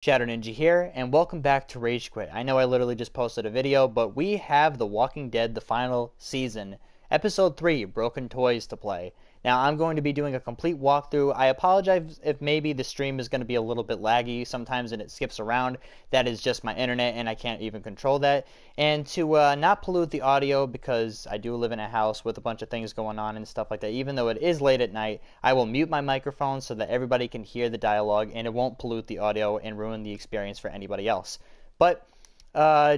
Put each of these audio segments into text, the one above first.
Shadow Ninja here, and welcome back to Rage Quit. I know I literally just posted a video, but we have The Walking Dead, the final season, Episode 3, Broken Toys to play. Now, I'm going to be doing a complete walkthrough. I apologize if maybe the stream is going to be a little bit laggy sometimes and it skips around. That is just my internet, and I can't even control that. And to not pollute the audio, because I do live in a house with a bunch of things going on and stuff like that, even though it is late at night, I will mute my microphone so that everybody can hear the dialogue and it won't pollute the audio and ruin the experience for anybody else. But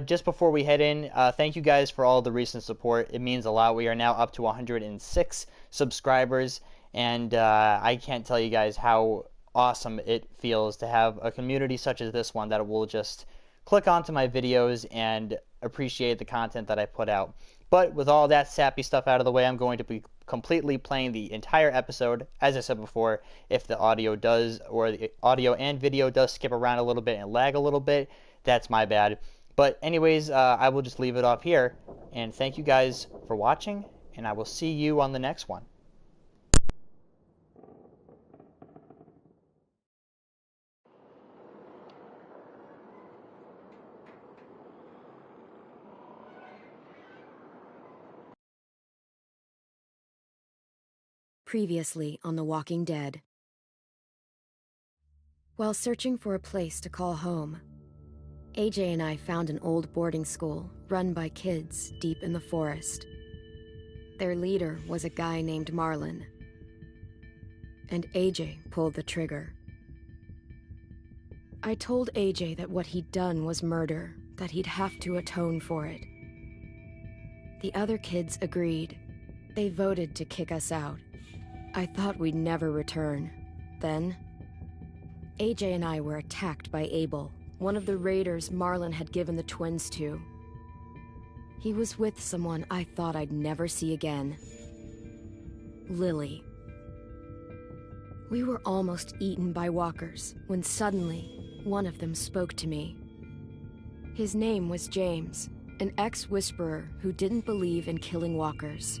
just before we head in, thank you guys for all the recent support. It means a lot. We are now up to 106 subscribers, and I can't tell you guys how awesome it feels to have a community such as this one that will just click onto my videos and appreciate the content that I put out. But with all that sappy stuff out of the way, I'm going to be completely playing the entire episode. As I said before, if the audio does, or the audio and video does skip around a little bit and lag a little bit, that's my bad. But anyways, I will just leave it off here, and thank you guys for watching, and I will see you on the next one. Previously on The Walking Dead. While searching for a place to call home, AJ and I found an old boarding school run by kids deep in the forest. Their leader was a guy named Marlon, and AJ pulled the trigger. I told AJ that what he'd done was murder, that he'd have to atone for it. The other kids agreed. They voted to kick us out. I thought we'd never return. Then, AJ and I were attacked by Abel, one of the raiders Marlon had given the twins to. He was with someone I thought I'd never see again. Lily. We were almost eaten by walkers when suddenly one of them spoke to me. His name was James, an ex-whisperer who didn't believe in killing walkers.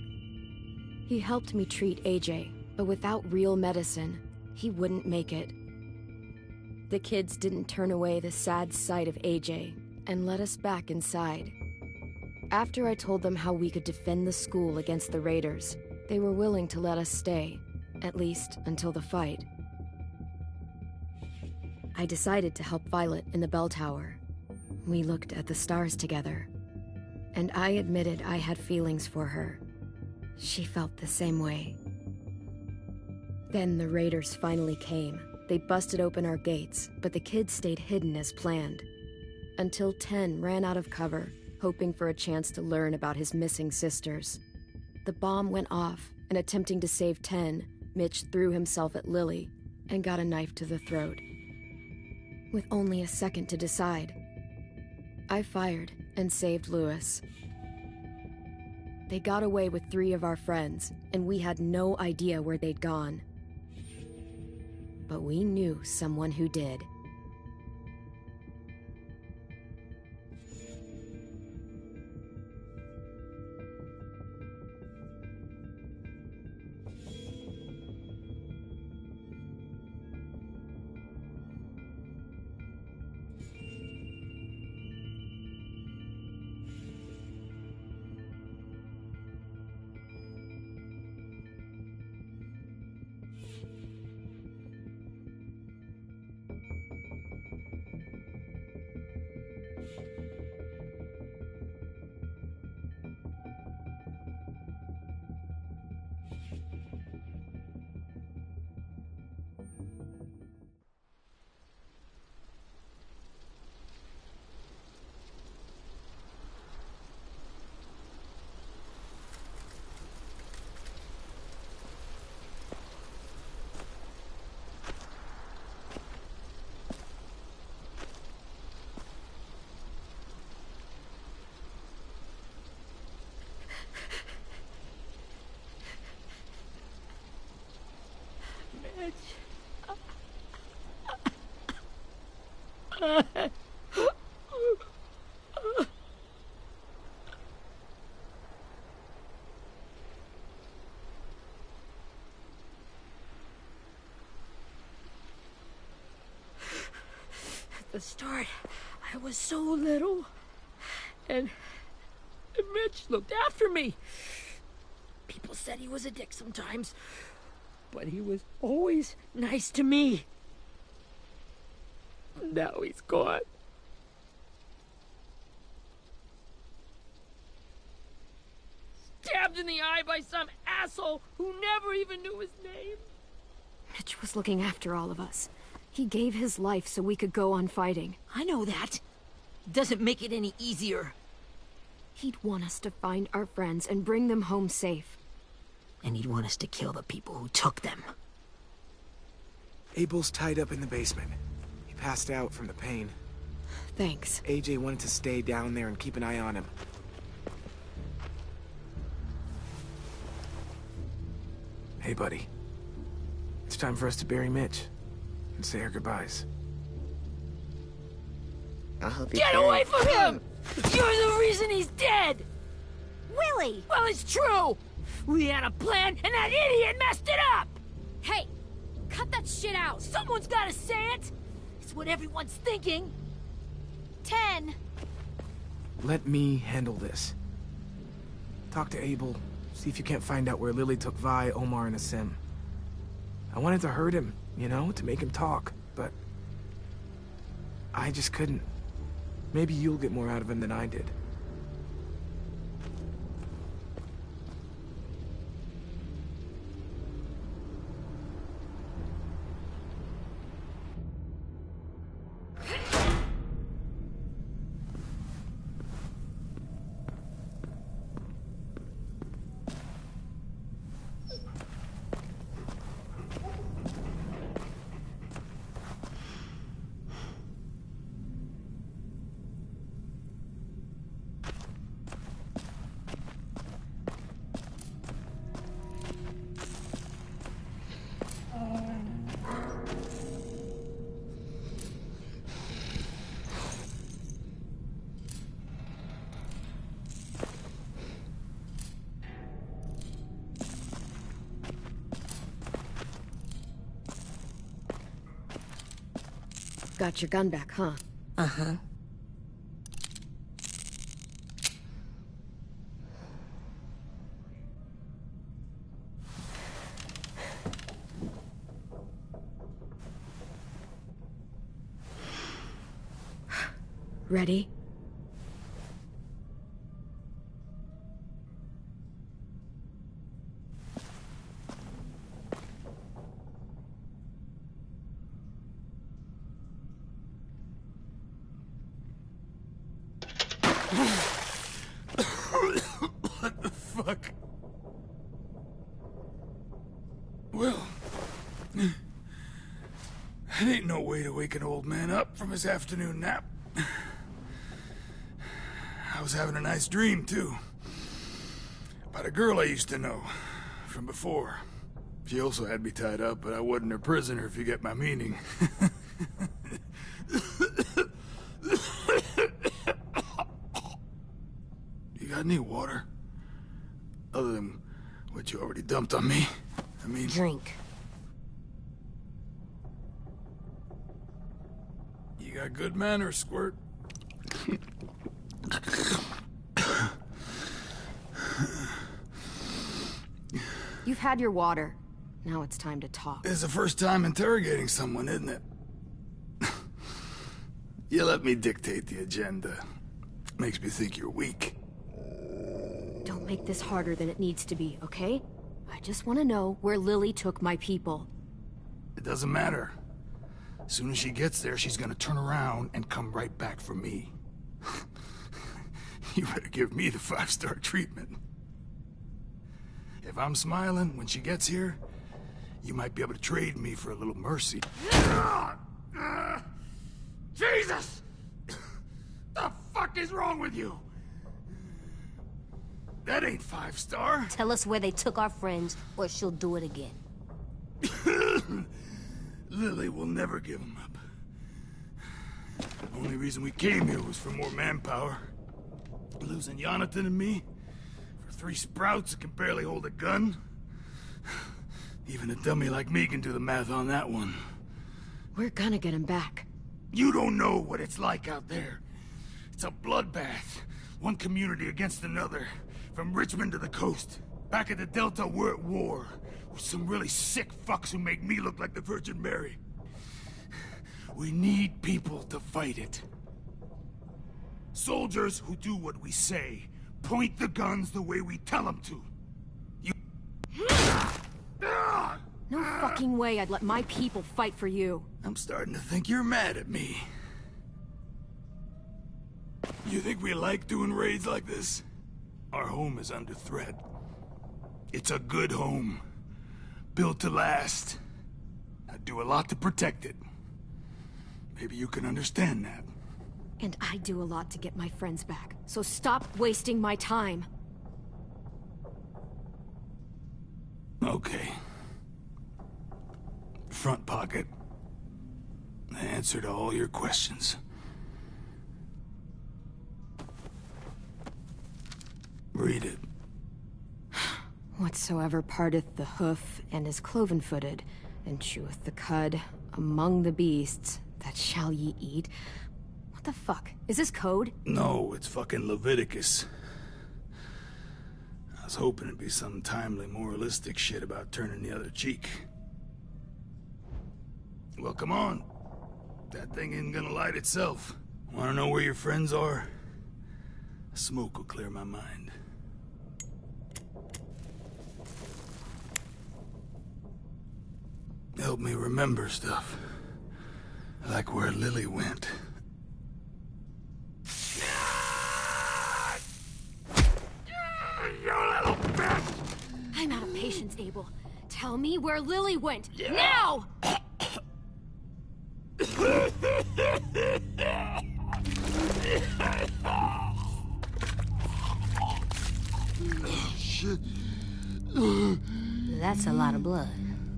He helped me treat AJ, but without real medicine, he wouldn't make it. The kids didn't turn away the sad sight of AJ and let us back inside. After I told them how we could defend the school against the raiders, they were willing to let us stay, at least until the fight. I decided to help Violet in the bell tower. We looked at the stars together, and I admitted I had feelings for her. She felt the same way. Then the raiders finally came. They busted open our gates, but the kids stayed hidden as planned. Until Ten ran out of cover, hoping for a chance to learn about his missing sisters. The bomb went off, and attempting to save Ten, Mitch threw himself at Lily and got a knife to the throat. With only a second to decide, I fired and saved Lewis. They got away with 3 of our friends, and we had no idea where they'd gone. But we knew someone who did. The start, I was so little. And Mitch looked after me. People said he was a dick sometimes, but he was always nice to me. Now he's gone. Stabbed in the eye by some asshole who never even knew his name. Mitch was looking after all of us. He gave his life so we could go on fighting. I know that. Doesn't make it any easier. He'd want us to find our friends and bring them home safe. And he'd want us to kill the people who took them. Abel's tied up in the basement. He passed out from the pain. Thanks. AJ wanted to stay down there and keep an eye on him. Hey, buddy. It's time for us to bury Mitch and say our goodbyes. I'll help you. Get away from him! You're the reason he's dead! Willie! Well, it's true! We had a plan, and that idiot messed it up! Hey! Cut that shit out! Someone's gotta say it! It's what everyone's thinking! 10. Let me handle this. Talk to Abel. See if you can't find out where Lily took Vi, Omar, and Asim. I wanted to hurt him, you know, to make him talk, but I just couldn't. Maybe you'll get more out of him than I did. Got your gun back, huh? Uh-huh. Ready? What the fuck? Well, that ain't no way to wake an old man up from his afternoon nap. I was having a nice dream, too. About a girl I used to know from before. She also had me tied up, but I wasn't her prisoner, if you get my meaning. You got any water? Other than what you already dumped on me? I mean... Drink. You got good manners, Squirt. You've had your water. Now it's time to talk. It's the first time interrogating someone, isn't it? You let me dictate the agenda. Makes me think you're weak. Don't make this harder than it needs to be, okay? I just want to know where Lily took my people. It doesn't matter. As soon as she gets there, she's gonna turn around and come right back for me. You better give me the 5-star treatment. If I'm smiling when she gets here, you might be able to trade me for a little mercy. Jesus! The fuck is wrong with you? That ain't 5-star. Tell us where they took our friends, or she'll do it again. Lily will never give them up. The only reason we came here was for more manpower. Losing Jonathan and me for 3 sprouts that can barely hold a gun. Even a dummy like me can do the math on that one. We're gonna get him back. You don't know what it's like out there. It's a bloodbath. One community against another. From Richmond to the coast. Back at the Delta, we're at war. With some really sick fucks who make me look like the Virgin Mary. We need people to fight it. Soldiers who do what we say. Point the guns the way we tell them to. You... No fucking way I'd let my people fight for you. I'm starting to think you're mad at me. You think we like doing raids like this? Our home is under threat. It's a good home. Built to last. I'd do a lot to protect it. Maybe you can understand that. And I do a lot to get my friends back. So stop wasting my time. Okay. Front pocket. The answer to all your questions. Read it. Whatsoever parteth the hoof and is cloven-footed, and cheweth the cud among the beasts, that shall ye eat. What the fuck? Is this code? No, it's fucking Leviticus. I was hoping it'd be some timely, moralistic shit about turning the other cheek. Well, come on. That thing isn't gonna light itself. Wanna know where your friends are? Smoke will clear my mind. Help me remember stuff. Like where Lily went. You little bitch! I'm out of patience, Abel. Tell me where Lily went. Now! Shit. That's a lot of blood.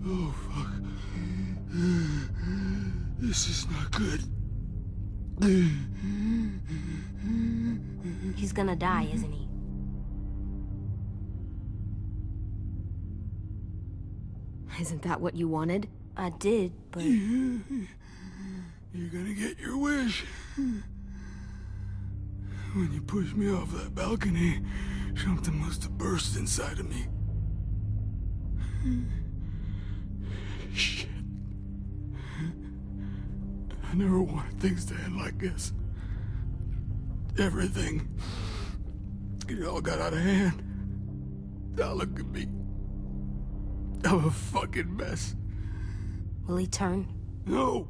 Oh, fuck. This is not good. He's gonna die, isn't he? Isn't that what you wanted? I did, but... You're gonna get your wish. When you pushed me off that balcony, something must have burst inside of me. Shit. I never wanted things to end like this. Everything. It all got out of hand. Now look at me. I'm a fucking mess. Will he turn? No!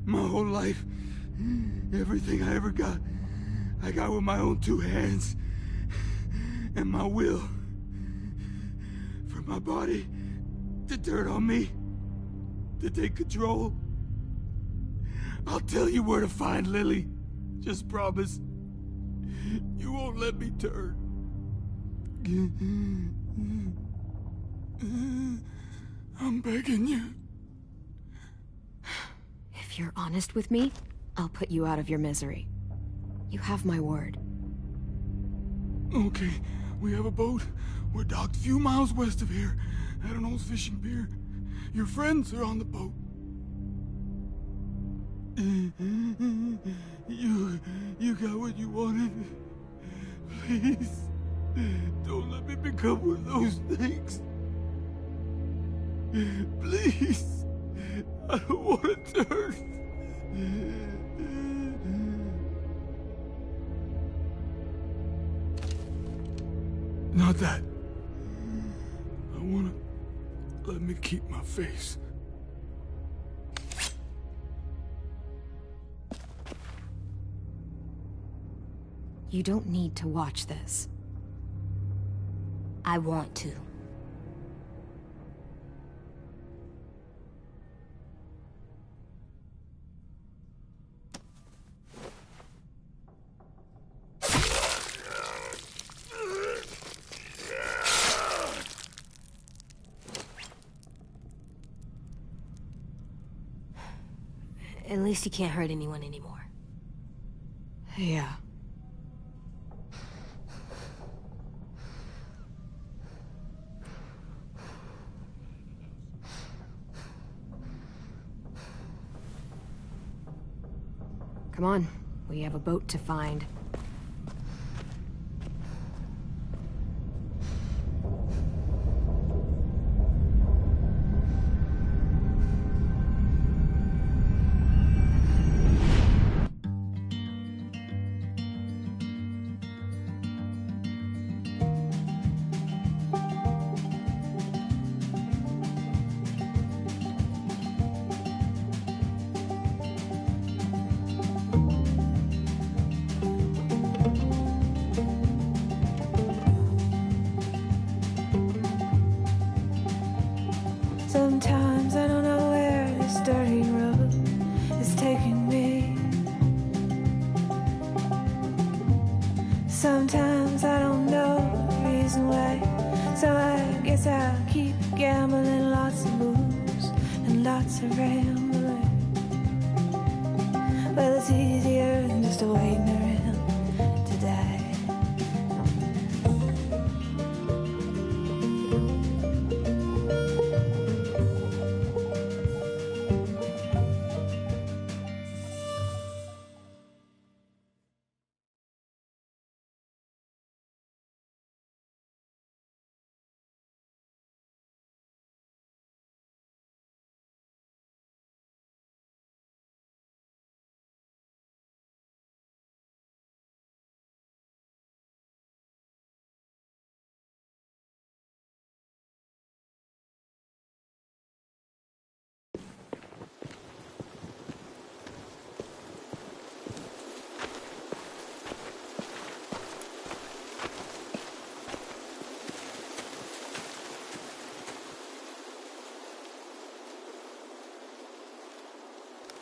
My whole life, everything I ever got, I got with my own two hands. And my will. For my body to turn on me, to take control. I'll tell you where to find Lily. Just promise. You won't let me turn. I'm begging you. If you're honest with me, I'll put you out of your misery. You have my word. Okay, we have a boat. We're docked a few miles west of here, at an old fishing pier. Your friends are on the boat. You got what you wanted. Please, don't let me become one of those things. Please, I don't want to turn. Not that. I wanna let me keep my face. You don't need to watch this. I want to. At least he can't hurt anyone anymore. Yeah. Come on, we have a boat to find. Sometimes I don't know where this dirty road is taking me. Sometimes I don't know the reason why. So I guess I'll keep gambling, lots of moves and lots of rambling. Well, it's easier than just waiting around to die.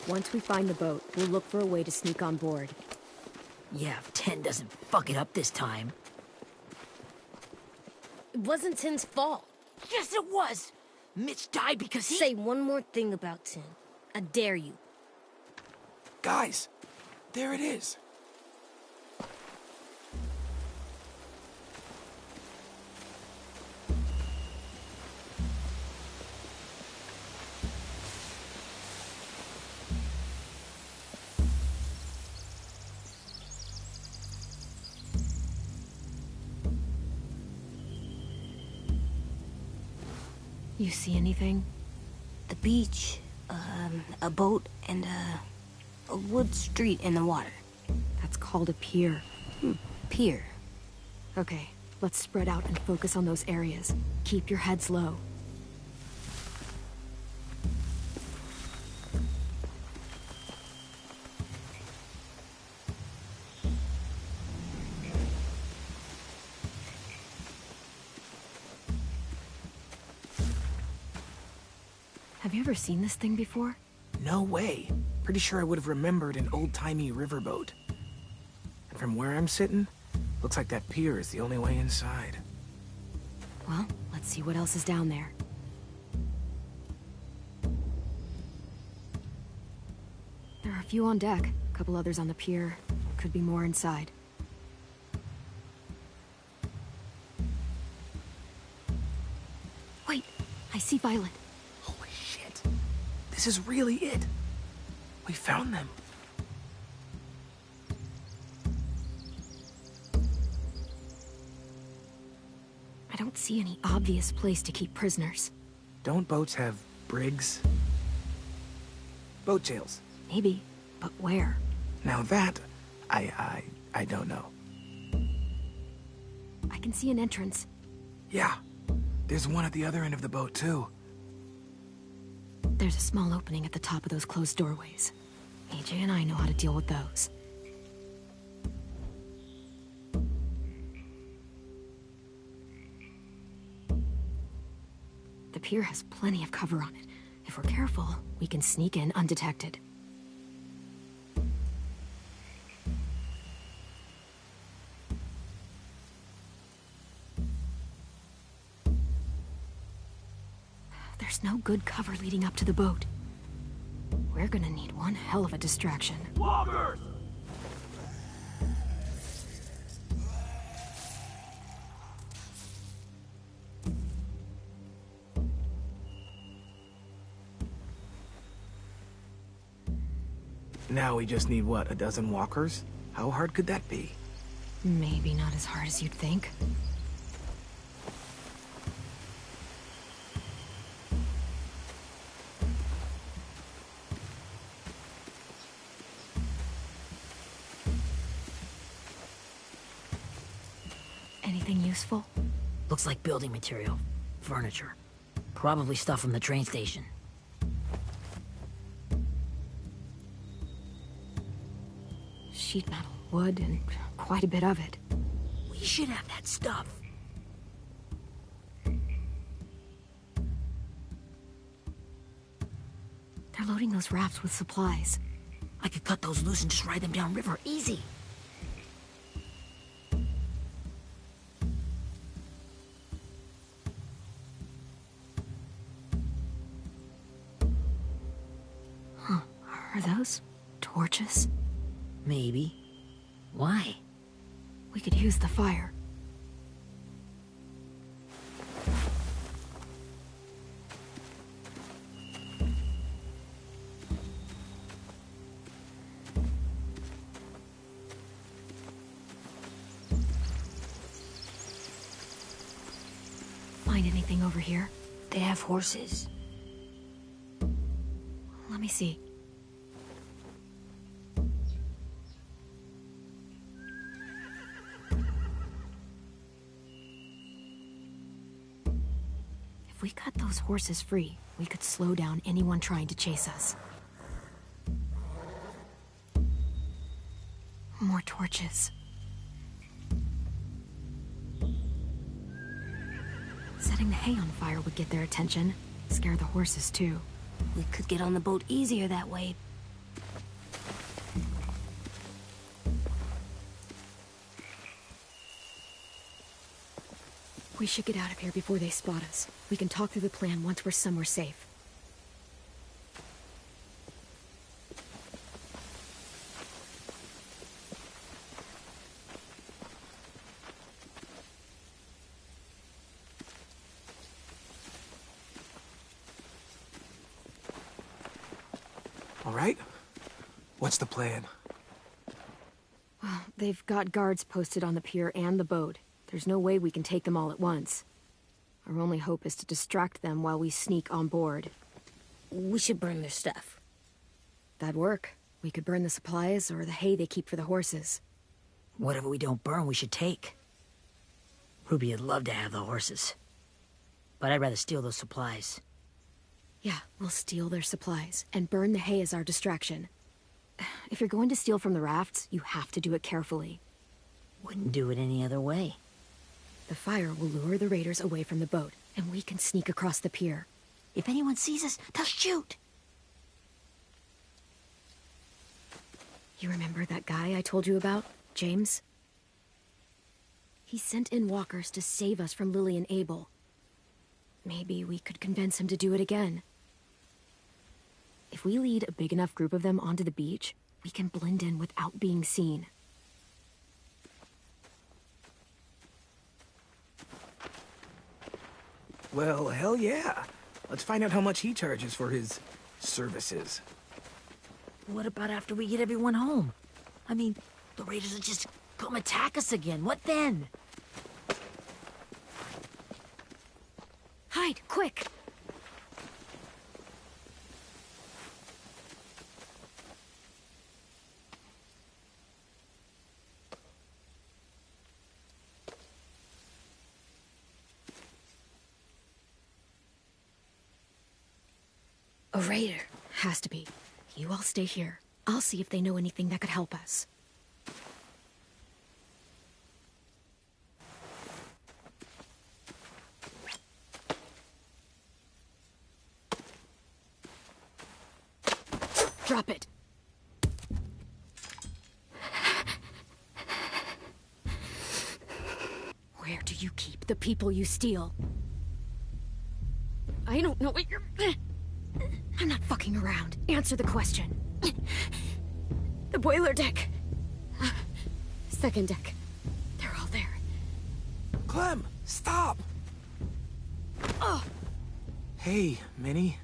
Once we find the boat, we'll look for a way to sneak on board. Yeah, if 10 doesn't fuck it up this time. It wasn't Tin's fault. Yes, it was! Mitch died because he— Say one more thing about Tin. I dare you. Guys, there it is. You see anything? The beach, a boat, and a wood street in the water. That's called a pier. Pier. Okay, let's spread out and focus on those areas. Keep your heads low. Have you ever seen this thing before? No way. Pretty sure I would have remembered an old-timey riverboat. And from where I'm sitting, looks like that pier is the only way inside. Well, let's see what else is down there. There are a few on deck, a couple others on the pier. Could be more inside. Wait, I see Violet. Holy shit. This is really it. We found them. I don't see any obvious place to keep prisoners. Don't boats have brigs? Boat jails. Maybe, but where? Now that, I don't know. I can see an entrance. Yeah, there's one at the other end of the boat, too. There's a small opening at the top of those closed doorways. AJ and I know how to deal with those. The pier has plenty of cover on it. If we're careful, we can sneak in undetected. There's no good cover leading up to the boat. We're gonna need one hell of a distraction. Loggers! Now we just need, what, a dozen walkers? How hard could that be? Maybe not as hard as you'd think. Anything useful? Looks like building material. Furniture. Probably stuff from the train station. Sheet metal, wood, and quite a bit of it. We should have that stuff. They're loading those rafts with supplies. I could cut those loose and just ride them downriver. Easy. Are those torches? Maybe. Why? We could use the fire. Find anything over here? They have horses. Let me see. If we cut those horses free, we could slow down anyone trying to chase us. More torches. Setting the hay on fire would get their attention. Scare the horses, too. We could get on the boat easier that way. We should get out of here before they spot us. We can talk through the plan once we're somewhere safe. All right? What's the plan? Well, they've got guards posted on the pier and the boat. There's no way we can take them all at once. Our only hope is to distract them while we sneak on board. We should burn their stuff. That'd work. We could burn the supplies or the hay they keep for the horses. Whatever we don't burn, we should take. Ruby'd love to have the horses. But I'd rather steal those supplies. Yeah, we'll steal their supplies and burn the hay as our distraction. If you're going to steal from the rafts, you have to do it carefully. Wouldn't do it any other way. The fire will lure the raiders away from the boat, and we can sneak across the pier. If anyone sees us, they'll shoot. You remember that guy I told you about, James? He sent in walkers to save us from Lily and Abel. Maybe we could convince him to do it again. If we lead a big enough group of them onto the beach, we can blend in without being seen. Well, hell yeah. Let's find out how much he charges for his services. What about after we get everyone home? I mean, the raiders will just come attack us again. What then? Hide, quick! A raider. Has to be. You all stay here. I'll see if they know anything that could help us. Drop it. Where do you keep the people you steal? I don't know what you're... I'm not fucking around. Answer the question. The boiler deck. Second deck. They're all there. Clem, stop! Oh! Hey, Minnie.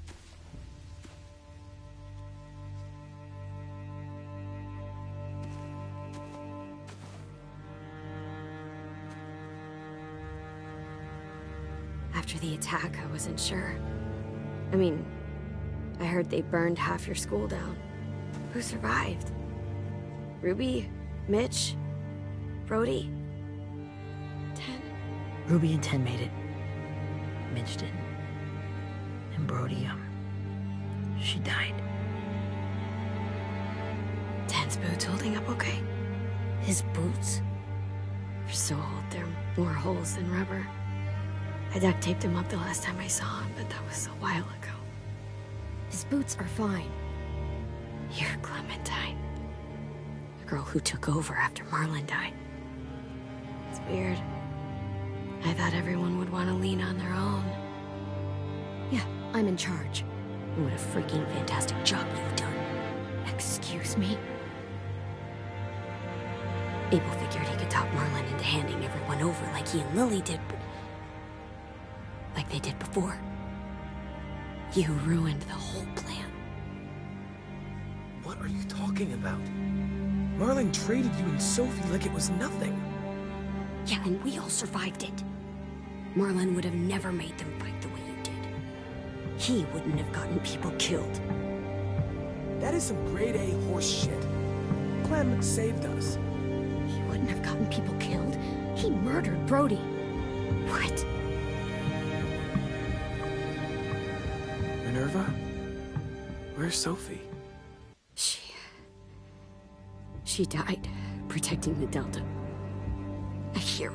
the attack, I wasn't sure. I mean, I heard they burned half your school down. Who survived? Ruby? Mitch? Brody? 10? Ruby and 10 made it. Mitch didn't. And Brody, she died. 10's boots holding up okay? His boots? They're so old, there are more holes than rubber. I duct taped him up the last time I saw him, but that was a while ago. His boots are fine. You're Clementine. The girl who took over after Marlon died. It's weird. I thought everyone would want to lean on their own. Yeah, I'm in charge. What a freaking fantastic job you've done. Excuse me? Abel figured he could talk Marlon into handing everyone over like he and Lily did, but... like they did before. You ruined the whole plan. What are you talking about? Marlon traded you and Sophie like it was nothing. Yeah, and we all survived it. Marlon would have never made them fight the way you did. He wouldn't have gotten people killed. That is some grade A horse shit. Clem saved us. He wouldn't have gotten people killed. He murdered Brody. What? Minerva? Where's Sophie? She died protecting the Delta. A hero.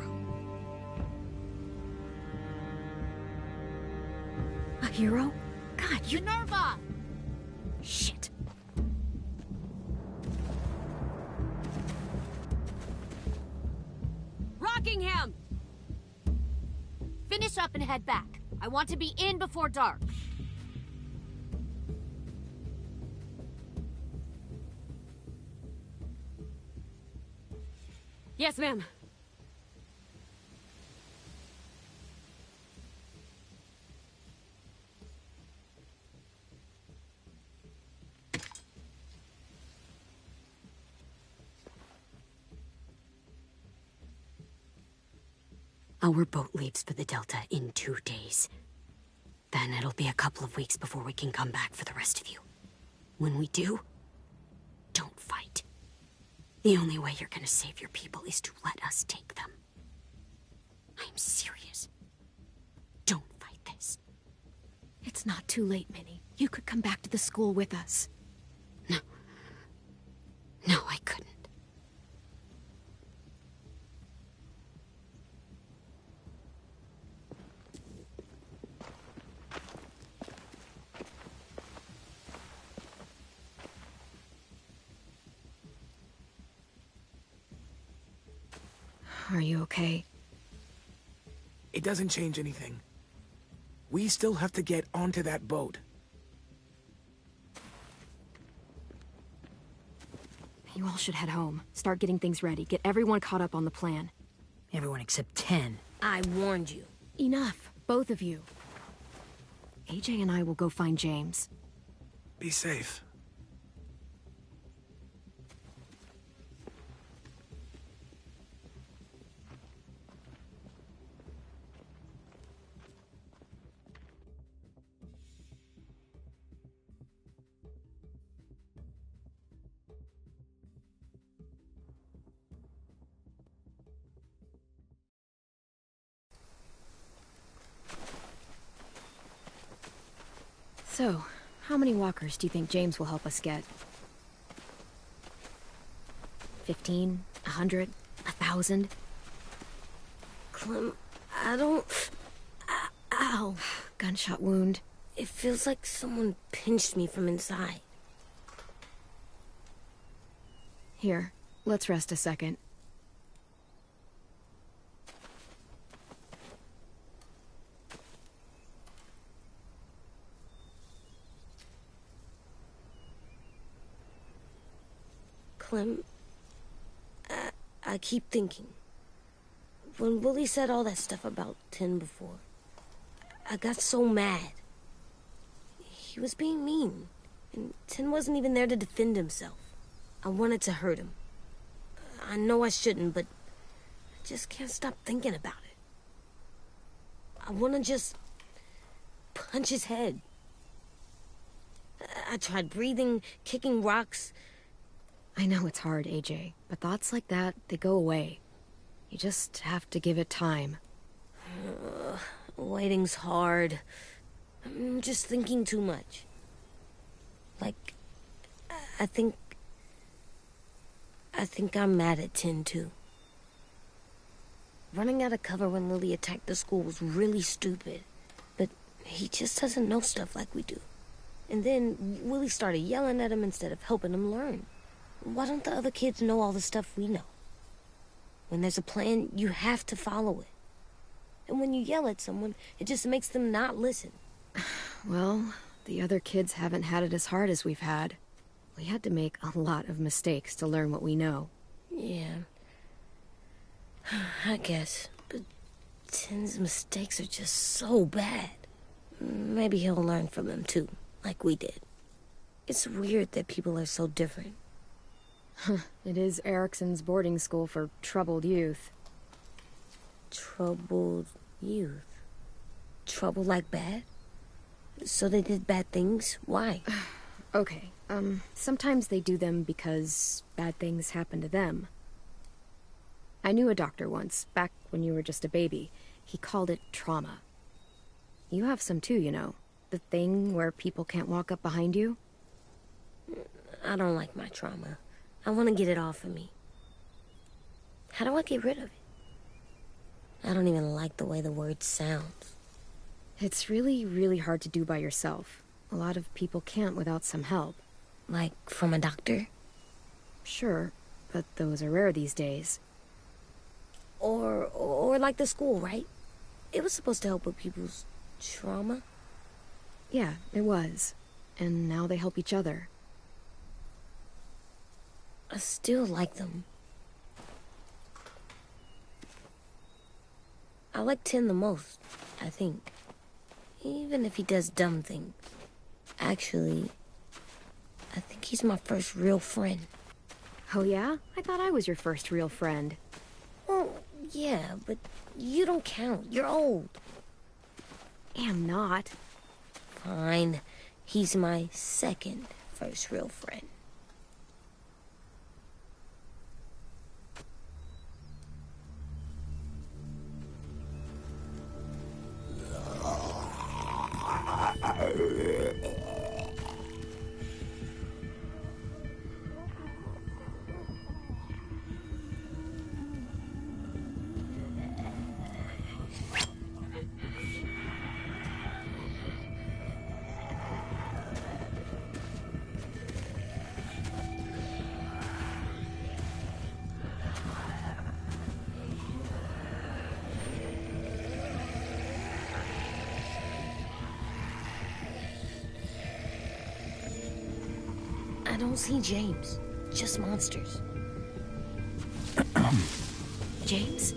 A hero? God, you... Minerva! Shit. Rockingham! Finish up and head back. I want to be in before dark. Yes, ma'am. Our boat leaves for the Delta in 2 days. Then it'll be a couple of weeks before we can come back for the rest of you. When we do, don't fight. The only way you're gonna save your people is to let us take them. I'm serious. Don't fight this. It's not too late, Minnie. You could come back to the school with us. No. No, I couldn't. Are you okay? It doesn't change anything. We still have to get onto that boat. You all should head home. Start getting things ready. Get everyone caught up on the plan. Everyone except 10. I warned you. Enough, both of you. AJ and I will go find James. Be safe. So, how many walkers do you think James will help us get? 15? 100? 1,000? Clem, I don't... Ow. Gunshot wound. It feels like someone pinched me from inside. Here, let's rest a second. Clem, I keep thinking. When Willie said all that stuff about 10 before, I got so mad. He was being mean, and 10 wasn't even there to defend himself. I wanted to hurt him. I know I shouldn't, but I just can't stop thinking about it. I want to just punch his head. I tried breathing, kicking rocks. I know it's hard, AJ, but thoughts like that, they go away. You just have to give it time. Waiting's hard. I'm just thinking too much. Like, I think I'm mad at Tin, too. Running out of cover when Lily attacked the school was really stupid. But he just doesn't know stuff like we do. And then Willie started yelling at him instead of helping him learn. Why don't the other kids know all the stuff we know? When there's a plan, you have to follow it. And when you yell at someone, it just makes them not listen. Well, the other kids haven't had it as hard as we've had. We had to make a lot of mistakes to learn what we know. Yeah. I guess. But Tin's mistakes are just so bad. Maybe he'll learn from them too, like we did. It's weird that people are so different. It is Erickson's boarding school for troubled youth. Troubled youth? Trouble like bad? So they did bad things? Why? Okay, sometimes they do them because bad things happen to them. I knew a doctor once, back when you were just a baby. He called it trauma. You have some too, you know. The thing where people can't walk up behind you. I don't like my trauma. I want to get it off of me. How do I get rid of it? I don't even like the way the word sounds. It's really, really hard to do by yourself. A lot of people can't without some help. Like from a doctor? Sure, but those are rare these days. Or like the school, right? It was supposed to help with people's trauma. Yeah, it was. And now they help each other. I still like them. I like Tin the most, I think. Even if he does dumb things. Actually, I think he's my first real friend. Oh yeah? I thought I was your first real friend. Well, yeah, but you don't count. You're old. Am not. Fine. He's my second first real friend. I don't see James. Just monsters. James?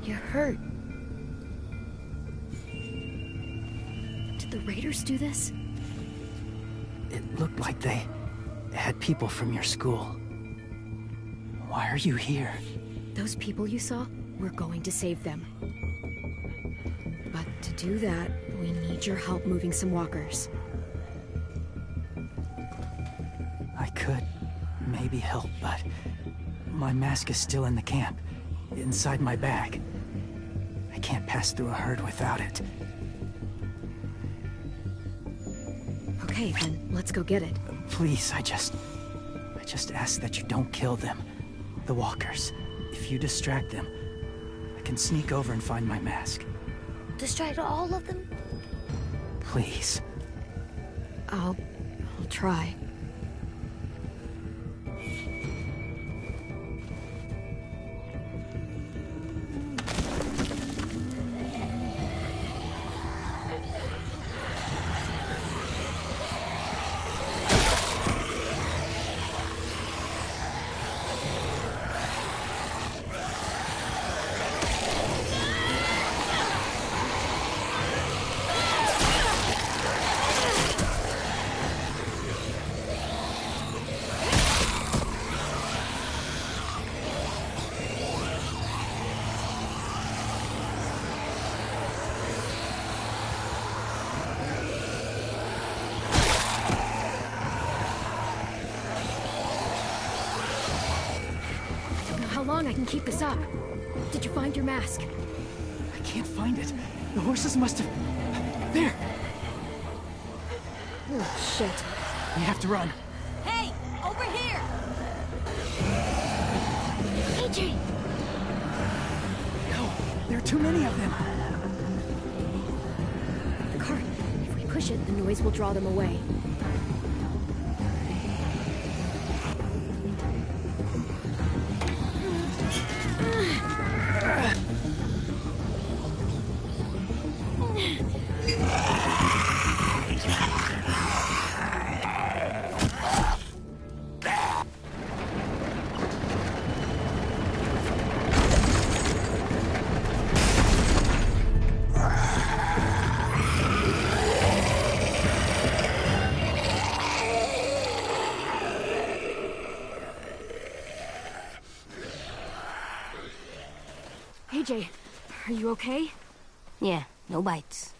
You're hurt. Did the raiders do this? It looked like they had people from your school. Why are you here? Those people you saw, we're going to save them. But to do that, we need your help moving some walkers. I could maybe help, but my mask is still in the camp, inside my bag. I can't pass through a herd without it. Okay, then let's go get it. Please, I just ask that you don't kill them. The walkers. If you distract them, I can sneak over and find my mask. Distract all of them? Please. I'll try. can keep this up. Did you find your mask? I can't find it. The horses must have... There! Oh, shit. We have to run. Hey, over here! AJ! No, there are too many of them. The cart. If we push it, the noise will draw them away. AJ, are you okay? Yeah, no bites.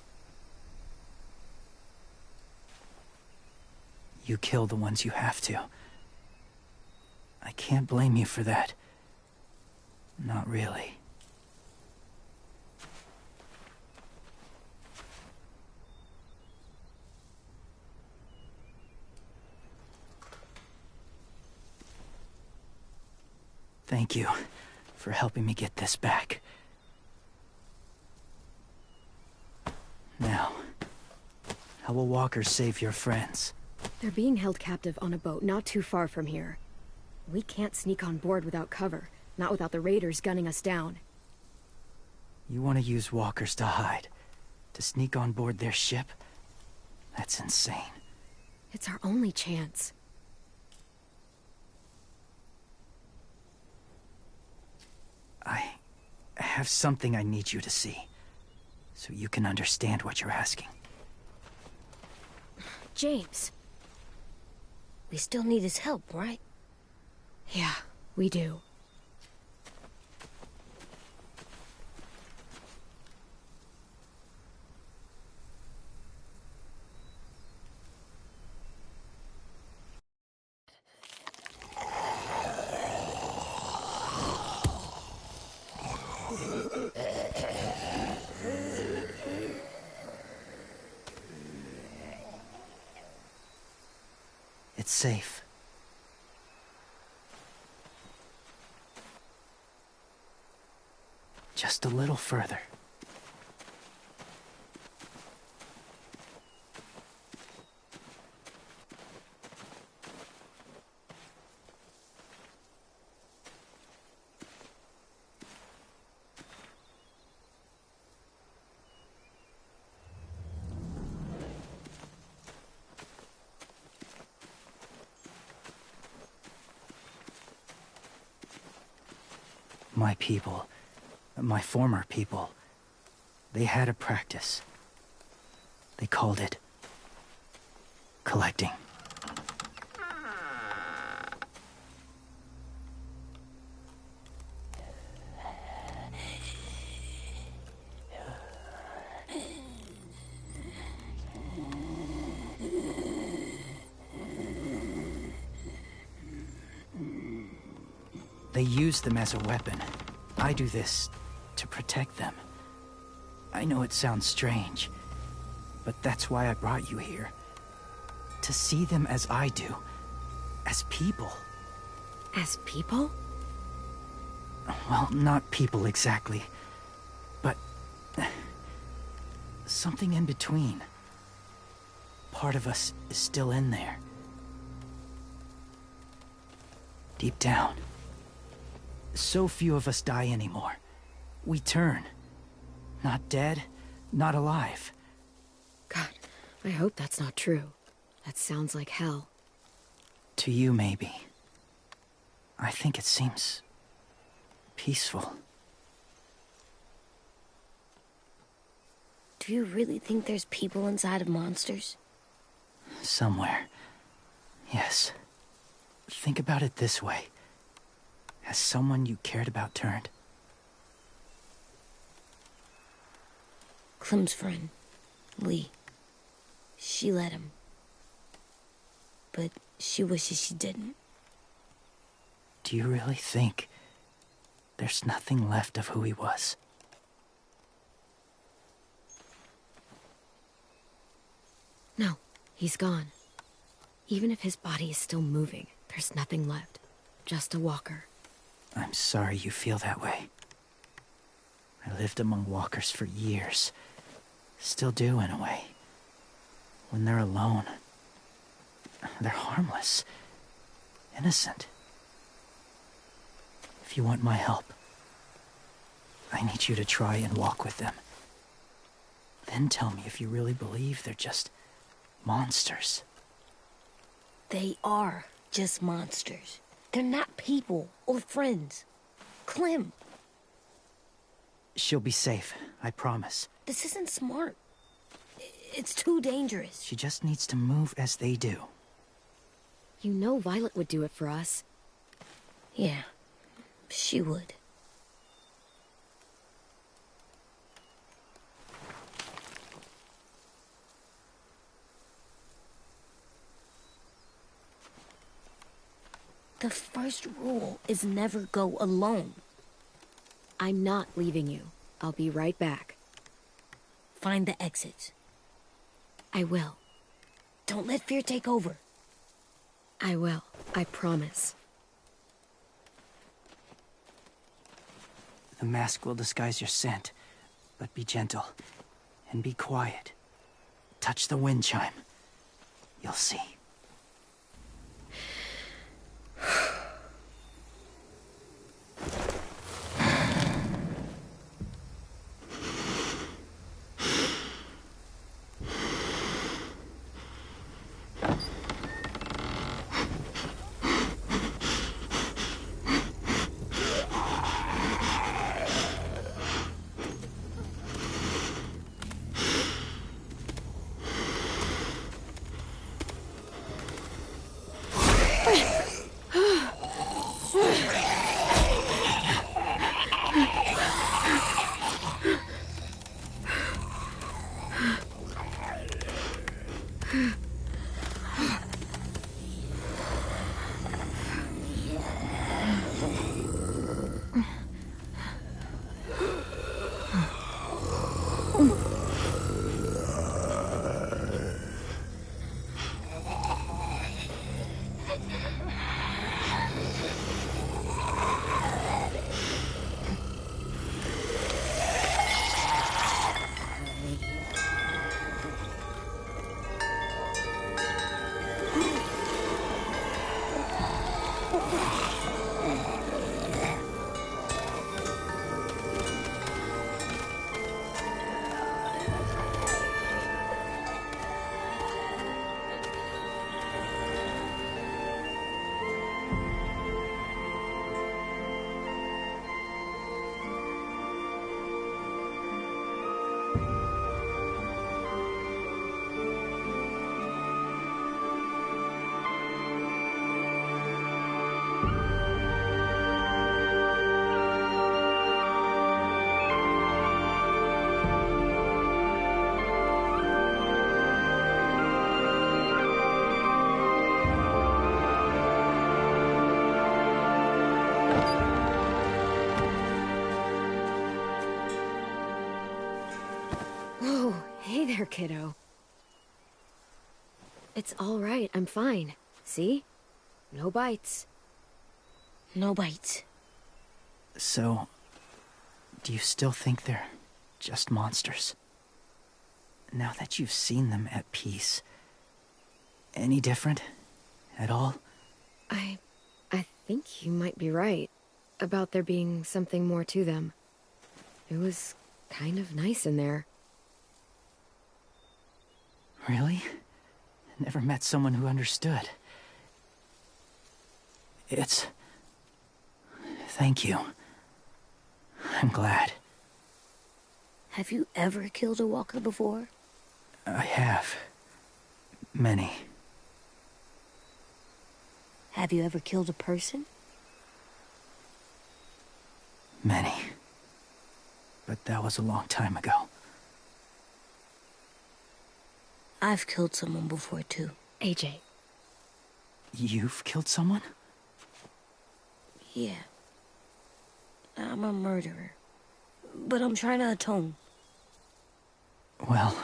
You kill the ones you have to. I can't blame you for that. Not really. Thank you for helping me get this back. Now, how will walkers save your friends? They're being held captive on a boat not too far from here. We can't sneak on board without cover, not without the raiders gunning us down. You want to use walkers to hide? To sneak on board their ship? That's insane. It's our only chance. I have something I need you to see, so you can understand what you're asking. James. We still need his help, right? Yeah, we do. It's safe. Just a little further. My people, my former people, they had a practice. They called it collecting. They use them as a weapon. I do this to protect them. I know it sounds strange, but that's why I brought you here. To see them as I do. As people. As people? Well, not people exactly, but something in between. Part of us is still in there. Deep down. So few of us die anymore. We turn. Not dead, not alive. God, I hope that's not true. That sounds like hell. To you, maybe. I think it seems peaceful. Do you really think there's people inside of monsters? Somewhere. Yes. Think about it this way. Has someone you cared about turned? Clem's friend, Lee. She let him. But she wishes she didn't. Do you really think there's nothing left of who he was. No, he's gone. Even if his body is still moving, there's nothing left. Just a walker. I'm sorry you feel that way. I lived among walkers for years. Still do, in a way. When they're alone, they're harmless. Innocent. If you want my help, I need you to try and walk with them. Then tell me if you really believe they're just monsters. They are just monsters. They're not people or friends. Clem, She'll be safe, I promise. this isn't smart. It's too dangerous. She just needs to move as they do. You know Violet would do it for us. Yeah, she would. The first rule is never go alone. I'm not leaving you. I'll be right back. Find the exits. I will. Don't let fear take over. I will. I promise. The mask will disguise your scent, but be gentle and be quiet. Touch the wind chime. You'll see. Whoa, hey there, kiddo. It's all right, I'm fine. See? No bites. No bites. So, do you still think they're just monsters? Now that you've seen them at peace, any different at all? I think you might be right about there being something more to them. It was kind of nice in there. Really? Never met someone who understood. Thank you. I'm glad. Have you ever killed a walker before? I have. Many. Have you ever killed a person? Many. But that was a long time ago. I've killed someone before, too. AJ. You've killed someone? Yeah. I'm a murderer. But I'm trying to atone. Well,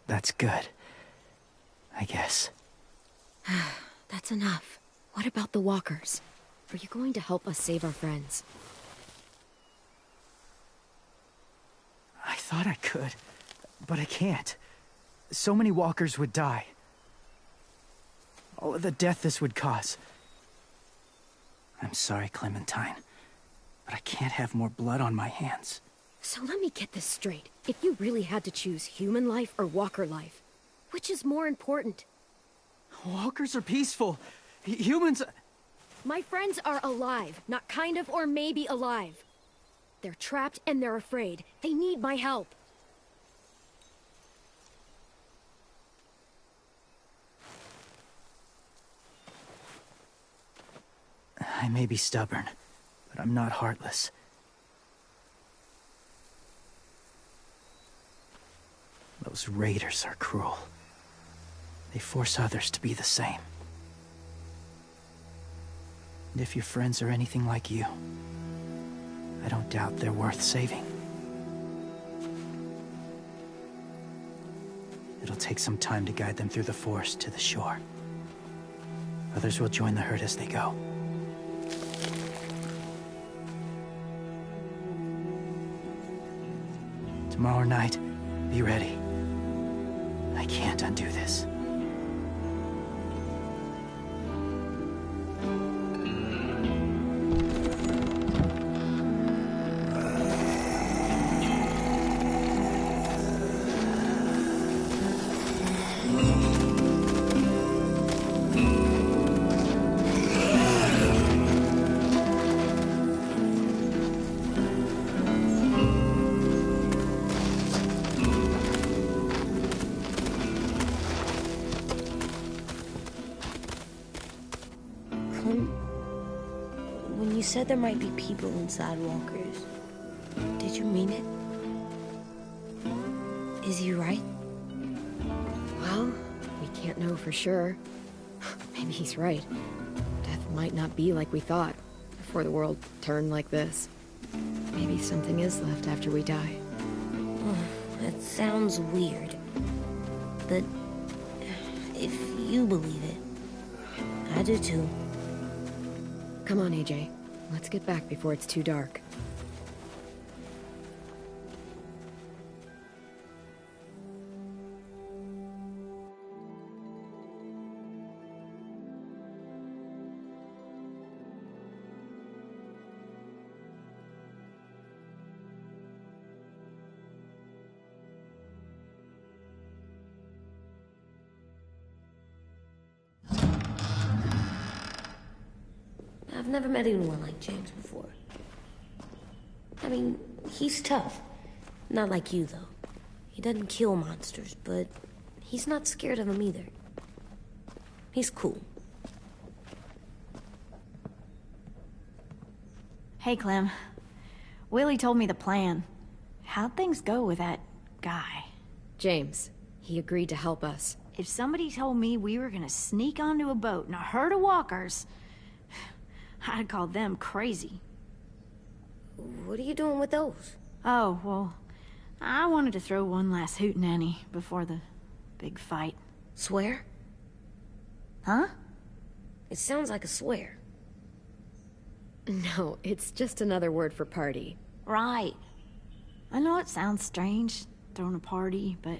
that's good. I guess. That's enough. What about the walkers? Are you going to help us save our friends? I thought I could, but I can't. So many walkers would die. All of the death this would cause. I'm sorry, Clementine, but I can't have more blood on my hands. So let me get this straight. If you really had to choose human life or walker life, which is more important? Walkers are peaceful. Humans... My friends are alive, not kind of or maybe alive. They're trapped and they're afraid. They need my help. I may be stubborn, but I'm not heartless. Those raiders are cruel. They force others to be the same. And if your friends are anything like you, I don't doubt they're worth saving. It'll take some time to guide them through the forest to the shore. Others will join the herd as they go. Tomorrow night, be ready. I can't undo this. When you said there might be people inside walkers, did you mean it? Is he right? Well, we can't know for sure. Maybe he's right. Death might not be like we thought before the world turned like this. Maybe something is left after we die. That sounds weird. But if you believe it, I do too. Come on, AJ. Let's get back before it's too dark. I've never met anyone like James before. I mean, he's tough. Not like you, though. He doesn't kill monsters, but he's not scared of them either. He's cool. Hey, Clem. Willie told me the plan. How'd things go with that guy? James. He agreed to help us. If somebody told me we were gonna sneak onto a boat in a herd of walkers, I'd call them crazy. What are you doing with those? Oh, well, I wanted to throw one last hootenanny before the big fight. Swear? Huh? It sounds like a swear. No, it's just another word for party. Right. I know it sounds strange, throwing a party, but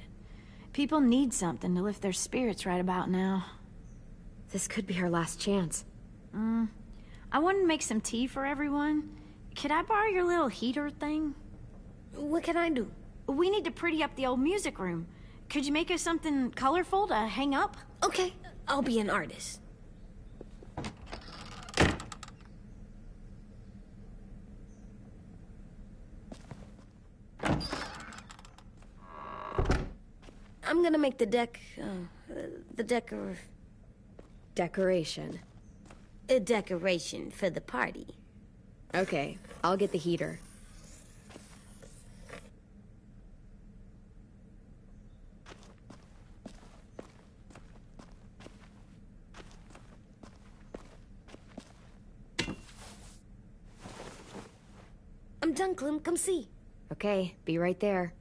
people need something to lift their spirits right about now. This could be our last chance. I wanted to make some tea for everyone. Could I borrow your little heater thing? What can I do? We need to pretty up the old music room. Could you make us something colorful to hang up? Okay, I'll be an artist. I'm gonna make the Decoration. a decoration for the party. Okay, I'll get the heater. done, Clem. Come see. Okay, be right there.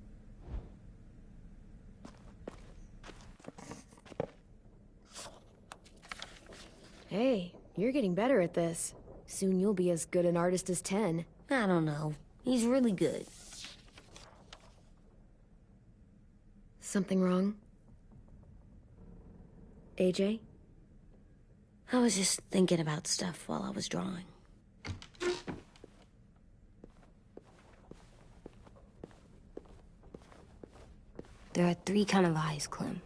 Hey, you're getting better at this. Soon you'll be as good an artist as 10. I don't know. He's really good. Something wrong? AJ? I was just thinking about stuff while I was drawing. There are 3 kind of eyes, Clem.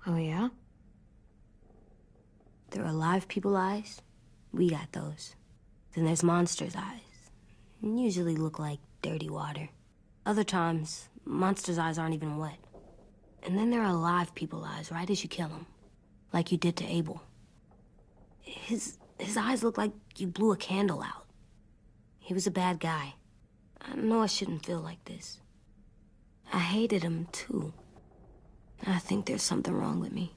Oh yeah? There are live people eyes. We got those. Then there's monsters' eyes. Usually look like dirty water. Other times, monsters' eyes aren't even wet. And then there are live people eyes right as you kill them. Like you did to Abel. His eyes look like you blew a candle out. He was a bad guy. I know I shouldn't feel like this. I hated him, too. I think there's something wrong with me.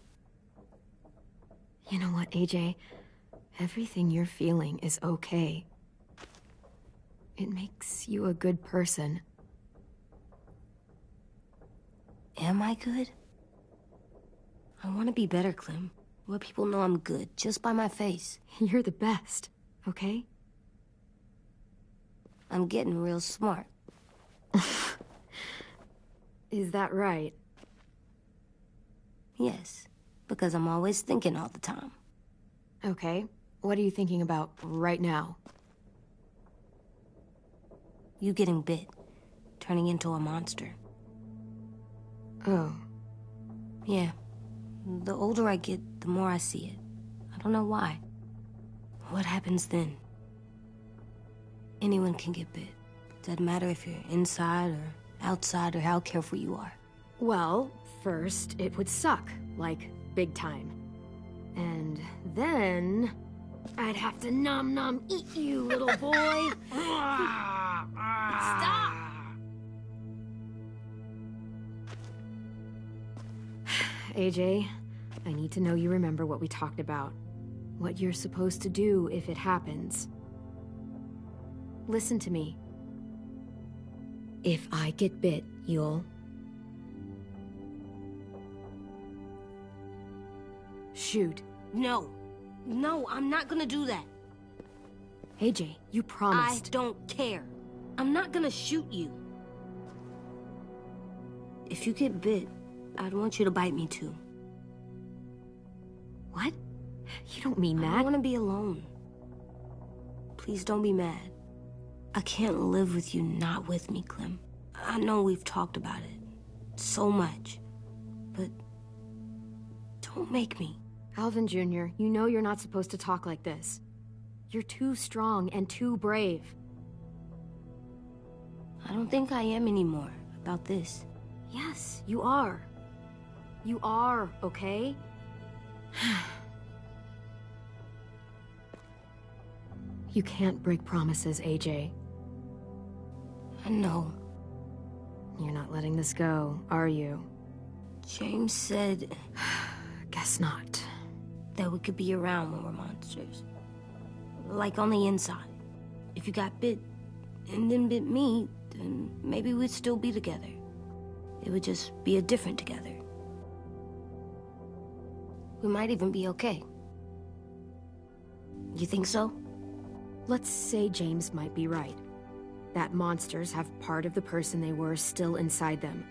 You know what, AJ? Everything you're feeling is okay. It makes you a good person. Am I good? I want to be better, Clem. Let people know I'm good, just by my face. You're the best, okay? I'm getting real smart. Is that right? Yes, because I'm always thinking all the time. Okay, what are you thinking about right now? You getting bit, turning into a monster. Oh. Yeah. The older I get, the more I see it. I don't know why. What happens then? Anyone can get bit. Doesn't matter if you're inside or outside or how careful you are. Well, first, it would suck. Like, big time. And then... I'd have to nom eat you, little boy. Stop! AJ, I need to know you remember what we talked about. What you're supposed to do if it happens. Listen to me. If I get bit, you'll... shoot. No. No, I'm not gonna do that. AJ, you promised. I don't care. I'm not gonna shoot you. If you get bit, I'd want you to bite me too. What? You don't mean that. I want to be alone. Please don't be mad. I can't live with you not with me, Clem. I know we've talked about it so much, but don't make me. Alvin Jr., you know you're not supposed to talk like this. You're too strong and too brave. I don't think I am anymore about this. Yes, you are. You are, okay? You can't break promises, AJ. I know. You're not letting this go, are you? James said... Guess not. That we could be around when we're monsters. Like on the inside. If you got bit and then bit me, then maybe we'd still be together. It would just be a different together. We might even be okay. You think so? Let's say James might be right. That monsters have part of the person they were still inside them.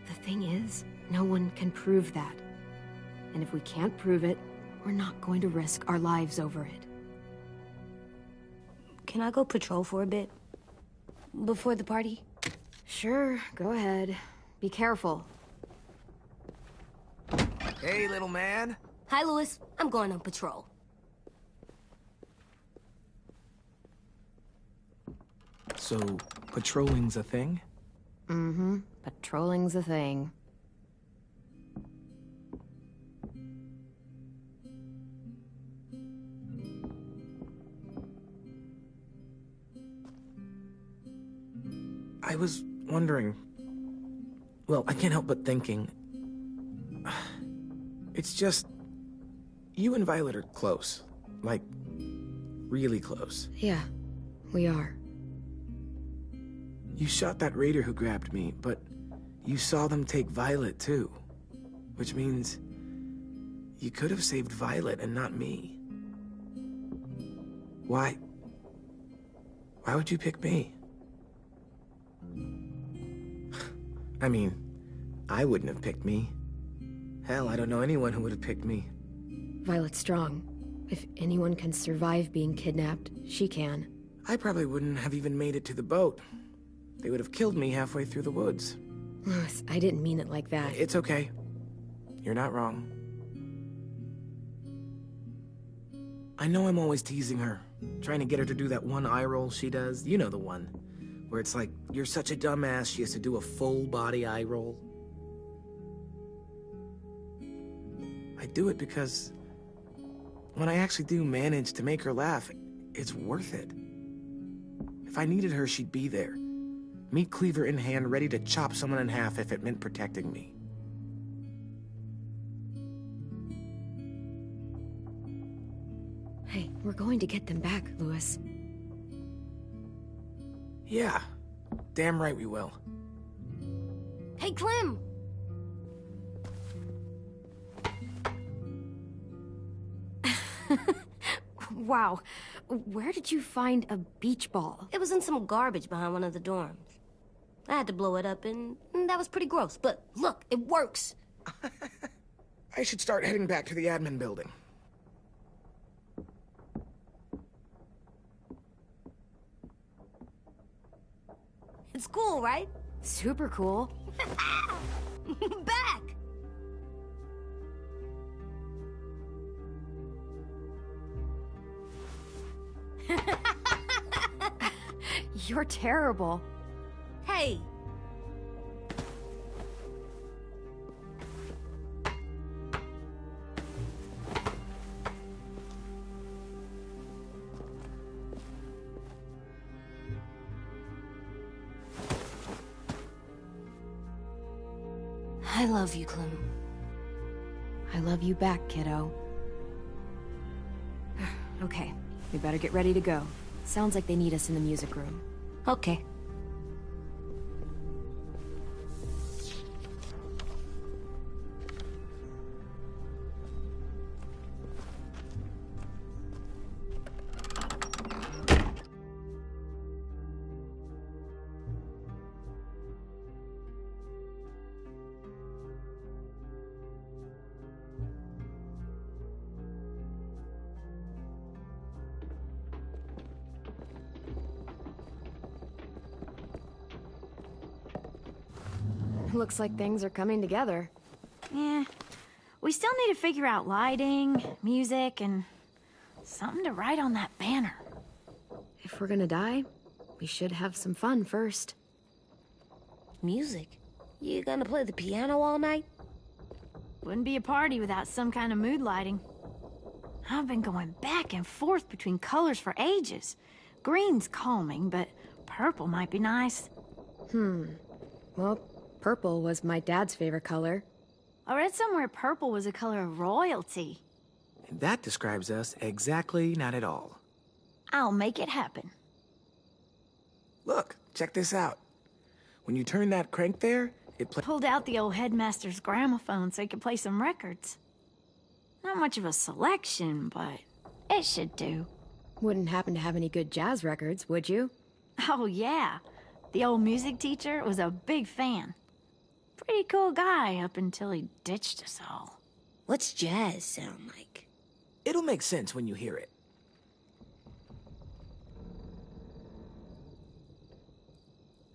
The thing is, no one can prove that. And if we can't prove it, we're not going to risk our lives over it. Can I go patrol for a bit? Before the party? Sure, go ahead. Be careful. Hey, little man. Hi, Louis. I'm going on patrol. So, patrolling's a thing? Mm-hmm. Patrolling's a thing. I was wondering... Well, I can't help but thinking... It's just... You and Violet are close. Like, really close. Yeah, We are. You shot that raider who grabbed me, but you saw them take Violet too. Which means you could have saved Violet and not me. Why? Why would you pick me? I mean, I wouldn't have picked me. Hell, I don't know anyone who would have picked me. Violet's strong. If anyone can survive being kidnapped, she can. I probably wouldn't have even made it to the boat. They would have killed me halfway through the woods. Louis, I didn't mean it like that. It's okay. You're not wrong. I know I'm always teasing her, trying to get her to do that one eye roll she does. You know the one, where it's like, you're such a dumbass, she has to do a full body eye roll. I do it because when I actually do manage to make her laugh, it's worth it. If I needed her, she'd be there. Meat cleaver in hand, ready to chop someone in half if it meant protecting me. Hey, we're going to get them back, Louis. Yeah, damn right we will. Hey, Clem! Wow, where did you find a beach ball? It was in some garbage behind one of the dorms. I had to blow it up, and that was pretty gross. But look, it works. I should start heading back to the admin building. It's cool, right? Super cool. Back! You're terrible. Hey! I love you, Clem. I love you back, kiddo. Okay, we better get ready to go. Sounds like they need us in the music room. Okay. Looks like things are coming together. Yeah. We still need to figure out lighting, music, and something to write on that banner. If we're gonna die, we should have some fun first. Music? You gonna play the piano all night? Wouldn't be a party without some kind of mood lighting. I've been going back and forth between colors for ages. Green's calming, but purple might be nice. Well, purple was my dad's favorite color. I read somewhere purple was a color of royalty. And that describes us exactly not at all. I'll make it happen. Look, check this out. When you turn that crank there, it plays. Pulled out the old headmaster's gramophone so he could play some records. Not much of a selection, but it should do. Wouldn't happen to have any good jazz records, would you? Oh, yeah. The old music teacher was a big fan. Pretty cool guy up until he ditched us all. What's jazz sound like? It'll make sense when you hear it.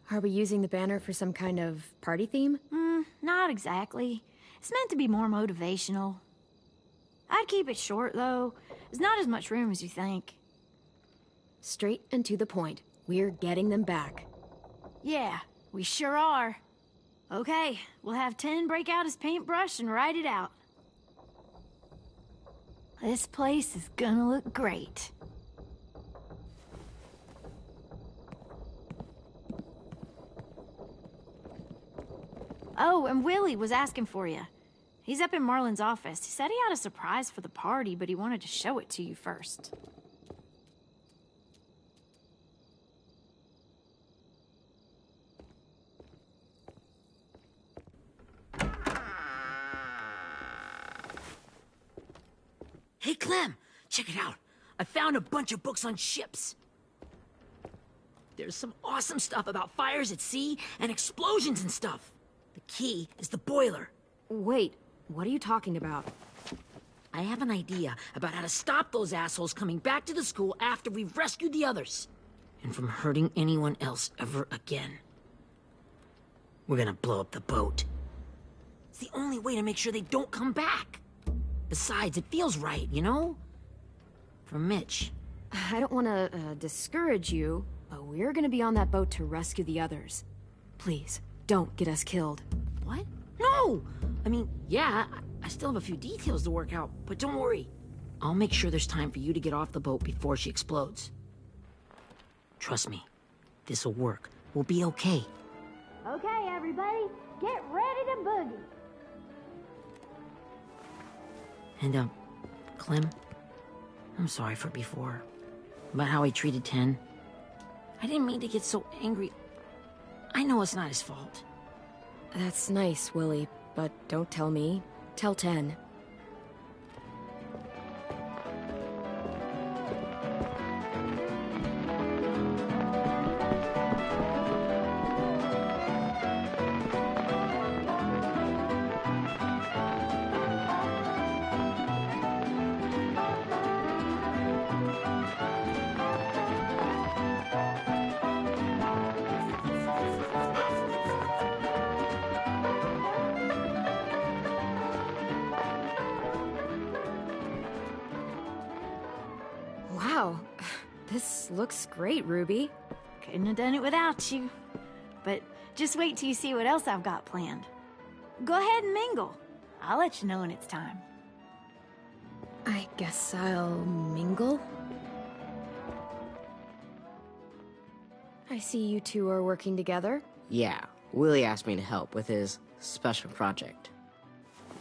Are we using the banner for some kind of party theme? Not exactly. It's meant to be more motivational. I'd keep it short, though. There's not as much room as you think. Straight and to the point. We're getting them back. Yeah, we sure are. Okay, we'll have 10 break out his paintbrush and write it out. This place is gonna look great. Oh, and Willie was asking for you. He's up in Marlin's office. He said he had a surprise for the party, but he wanted to show it to you first. Clem, check it out. I found a bunch of books on ships. There's some awesome stuff about fires at sea and explosions and stuff. The key is the boiler. Wait, what are you talking about? I have an idea about how to stop those assholes coming back to the school after we've rescued the others. And from hurting anyone else ever again. We're gonna blow up the boat. It's the only way to make sure they don't come back. Besides, it feels right, you know? For Mitch. I don't want to discourage you, but we're gonna be on that boat to rescue the others. Please, don't get us killed. What? No! I mean, yeah, I still have a few details to work out, but don't worry. I'll make sure there's time for you to get off the boat before she explodes. Trust me, this'll work. We'll be okay. Okay, everybody, get ready to boogie. And, Clem, I'm sorry for before. About how I treated Ten. I didn't mean to get so angry. I know it's not his fault. That's nice, Willie, but don't tell me. Tell 10. Wow, this looks great, Ruby. Couldn't have done it without you. But just wait till you see what else I've got planned. Go ahead and mingle. I'll let you know when it's time. I guess I'll mingle? I see you two are working together. Yeah, Willie asked me to help with his special project.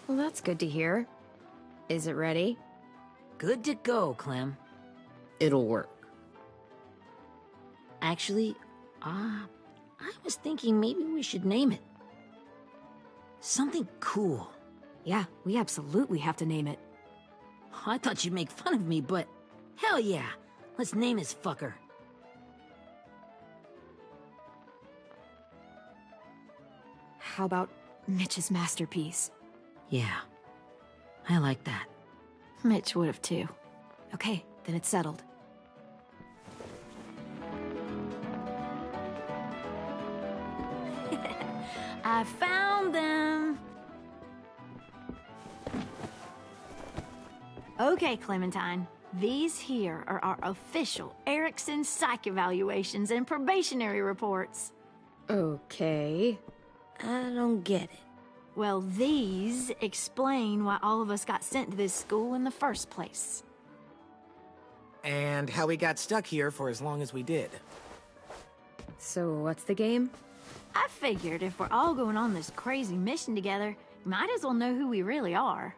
Well, that's good to hear. Is it ready? Good to go, Clem. It'll work. Actually, I was thinking maybe we should name it. Something cool. Yeah, we absolutely have to name it. I thought you'd make fun of me, but hell yeah. Let's name this fucker. How about Mitch's masterpiece? Yeah, I like that. Mitch would have too. Okay, then it's settled. I found them. Okay, Clementine. These here are our official Erickson psych evaluations and probationary reports. Okay. I don't get it. Well, these explain why all of us got sent to this school in the first place. And how we got stuck here for as long as we did. So what's the game? I figured if we're all going on this crazy mission together, might as well know who we really are.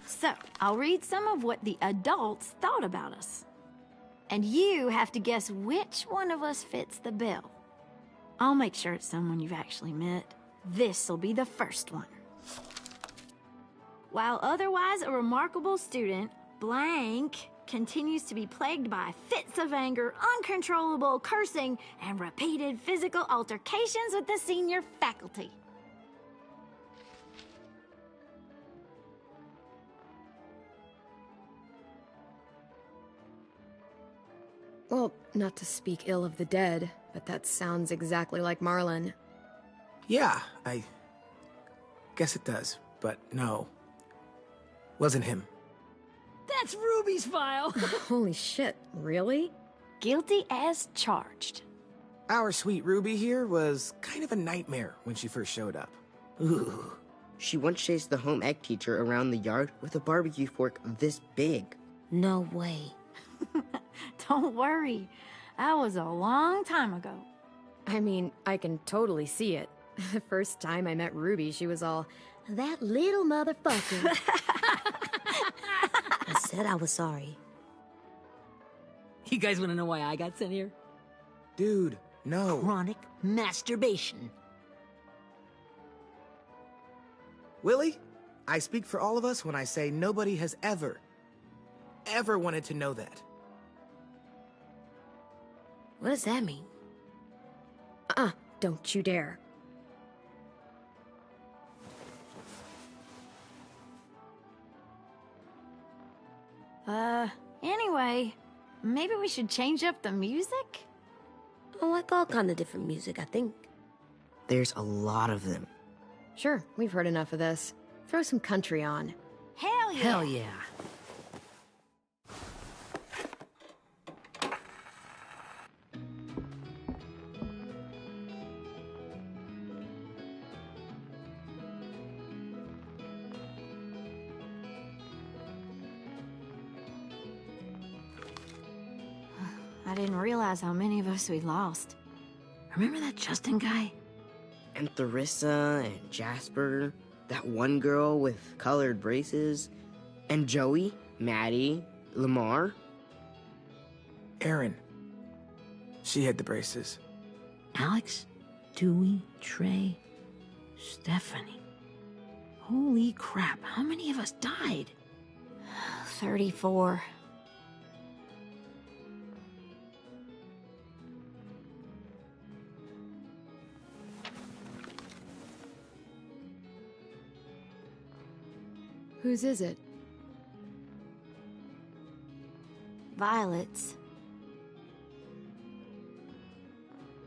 So, I'll read some of what the adults thought about us. And you have to guess which one of us fits the bill. I'll make sure it's someone you've actually met. This'll be the first one. While otherwise a remarkable student, blank continues to be plagued by fits of anger, uncontrollable cursing, and repeated physical altercations with the senior faculty. Well, not to speak ill of the dead, but that sounds exactly like Marlon. Yeah, I guess it does, but no. Wasn't him. That's Ruby's file! Holy shit, really? Guilty as charged. Our sweet Ruby here was kind of a nightmare when she first showed up. Ooh. She once chased the home ec teacher around the yard with a barbecue fork this big. No way. Don't worry. That was a long time ago. I mean, I can totally see it. The first time I met Ruby, she was all, "That little motherfucker." I said I was sorry. You guys want to know why I got sent here? Dude, no. Chronic masturbation. Willie, I speak for all of us when I say nobody has ever, ever wanted to know that. What does that mean? Don't you dare. Anyway, maybe we should change up the music? I like all kind of different music, I think. There's a lot of them. Sure, we've heard enough of this. Throw some country on. Hell yeah! Hell yeah. I didn't realize how many of us we lost. Remember that Justin guy? And Theresa and Jasper, that one girl with colored braces, and Joey, Maddie, Lamar. Erin. She had the braces. Alex, Dewey, Trey, Stephanie. Holy crap, how many of us died? 34. Whose is it? Violet's.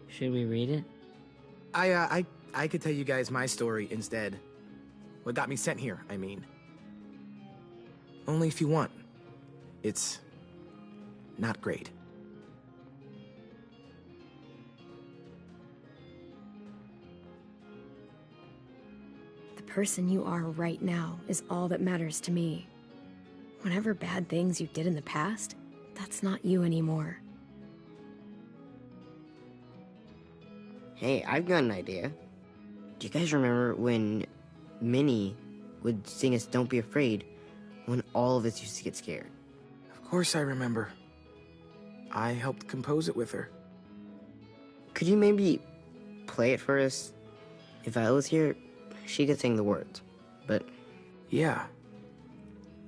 Should we read it? I could tell you guys my story instead. What got me sent here, I mean. Only if you want. It's not great. The person you are right now is all that matters to me. Whatever bad things you did in the past, that's not you anymore. Hey, I've got an idea. Do you guys remember when Minnie would sing us Don't Be Afraid when all of us used to get scared? Of course I remember. I helped compose it with her. Could you maybe play it for us? If I was here, she could sing the words, but... Yeah.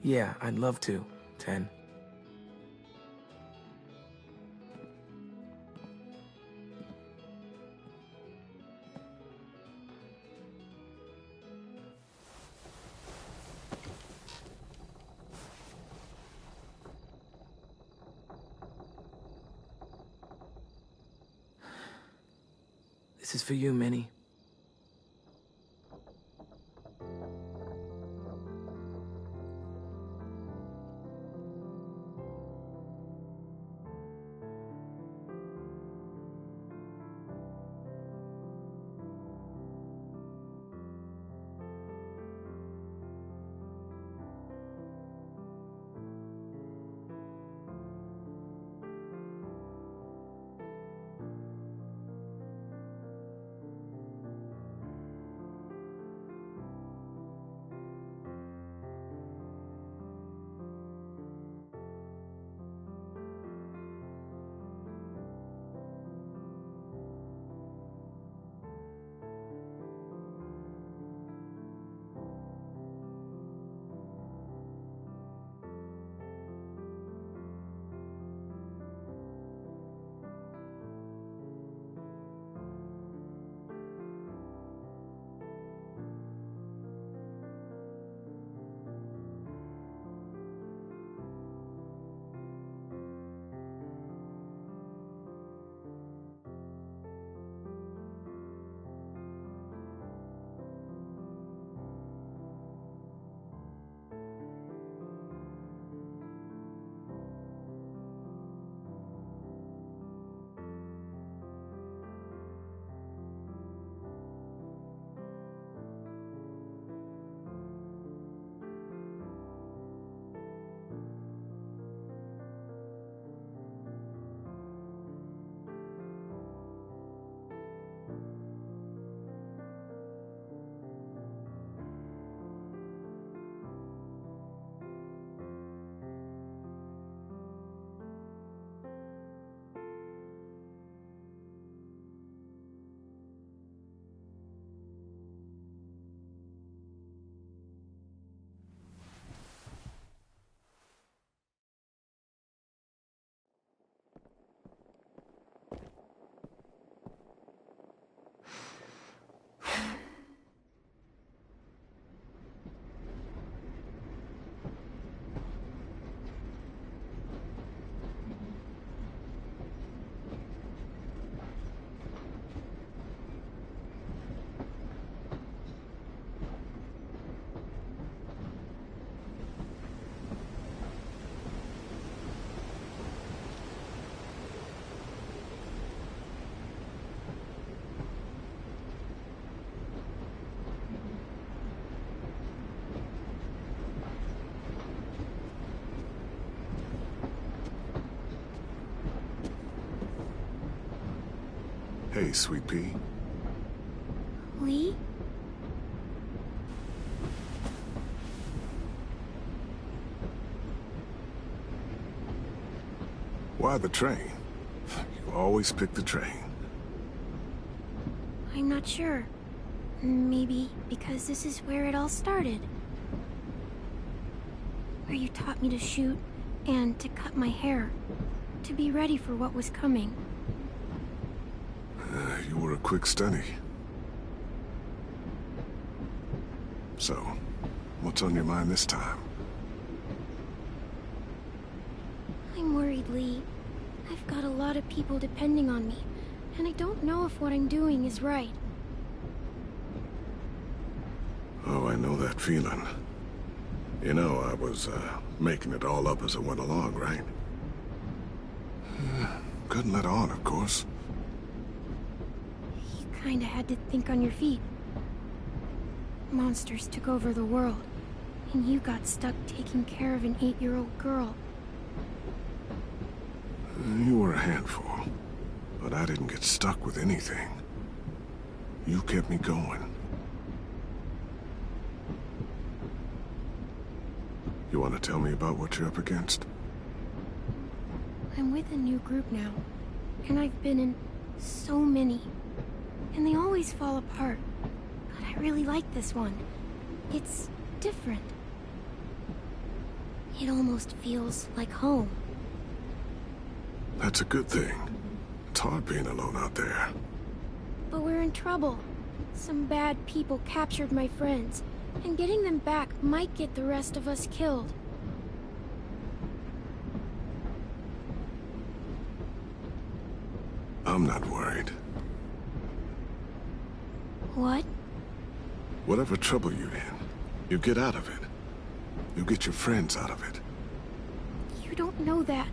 Yeah, I'd love to, Ten. This is for you, Minnie. Hey, Sweet Pea. Lee? Why the train? You always pick the train. I'm not sure. Maybe because this is where it all started. Where you taught me to shoot and to cut my hair. To be ready for what was coming. You were a quick study. So, what's on your mind this time? I'm worried, Lee. I've got a lot of people depending on me, and I don't know if what I'm doing is right. Oh, I know that feeling. You know, I was, making it all up as I went along, right? Couldn't let on, of course. You kinda had to think on your feet. Monsters took over the world, and you got stuck taking care of an 8-year-old girl. You were a handful, but I didn't get stuck with anything. You kept me going. You want to tell me about what you're up against? I'm with a new group now, and I've been in so many, and they always fall apart. But I really like this one. It's different. It almost feels like home. That's a good thing. It's hard being alone out there. But we're in trouble. Some bad people captured my friends, and getting them back might get the rest of us killed. I'm not worried. What? Whatever trouble you're in, you get out of it. You get your friends out of it. You don't know that.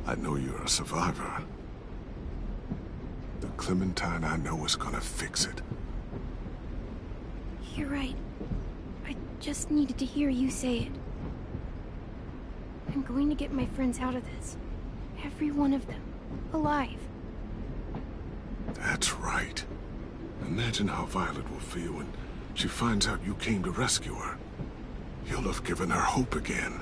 I know you're a survivor. The Clementine I know is gonna fix it. You're right. I just needed to hear you say it. I'm going to get my friends out of this. Every one of them. Alive. That's right. Imagine how Violet will feel when she finds out you came to rescue her. You'll have given her hope again.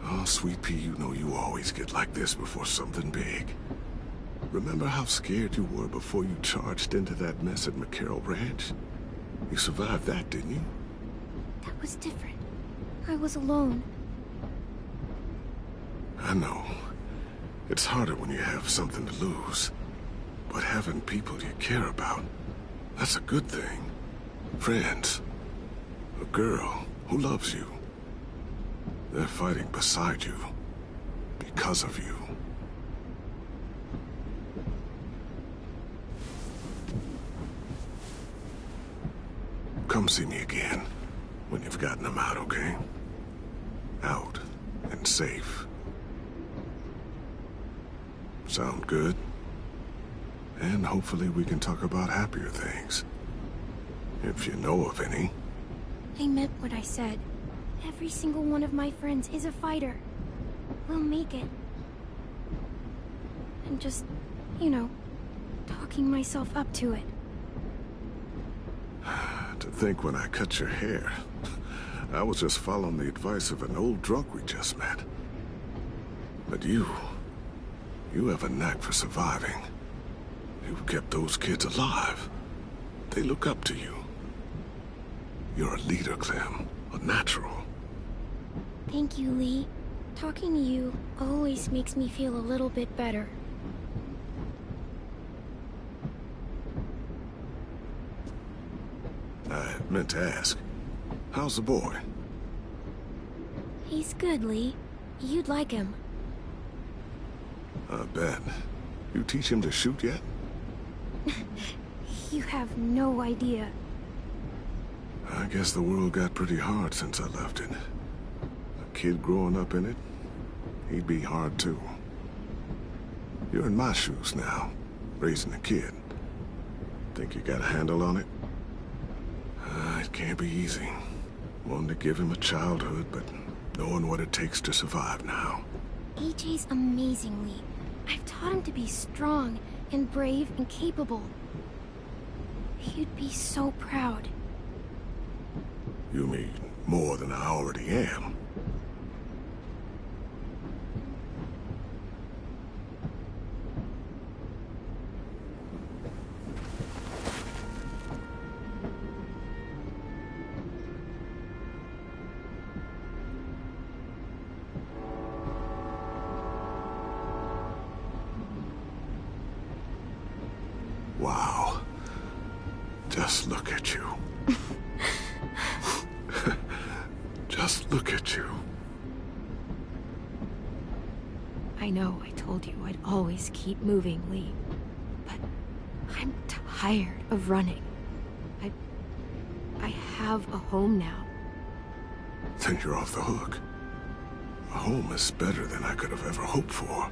Oh, Sweet Pea, you know you always get like this before something big. Remember how scared you were before you charged into that mess at McCarroll Ranch? You survived that, didn't you? That was different. I was alone. I know. It's harder when you have something to lose. But having people you care about, that's a good thing. Friends. A girl who loves you. They're fighting beside you. Because of you. Come see me again. When you've gotten them out, okay? Out. And safe. Sound good? And hopefully we can talk about happier things. If you know of any. I meant what I said. Every single one of my friends is a fighter. We'll make it. And just, you know, talking myself up to it. To think when I cut your hair, I was just following the advice of an old drunk we just met. But you have a knack for surviving. You've kept those kids alive. They look up to you. You're a leader, Clem. A natural. Thank you, Lee. Talking to you always makes me feel a little bit better. I meant to ask, how's the boy? He's good, Lee. You'd like him. I bet. You teach him to shoot yet? You have no idea. I guess the world got pretty hard since I left it. A kid growing up in it, he'd be hard too. You're in my shoes now, raising a kid. Think you got a handle on it? It can't be easy. Wanting to give him a childhood, but knowing what it takes to survive now. AJ's amazing, Lee. I've taught him to be strong and brave and capable. He'd be so proud. You mean more than I already am? Wow. Just look at you. Just look at you. I know I told you I'd always keep moving, Lee. But I'm tired of running. I have a home now. Then you're off the hook. A home is better than I could have ever hoped for.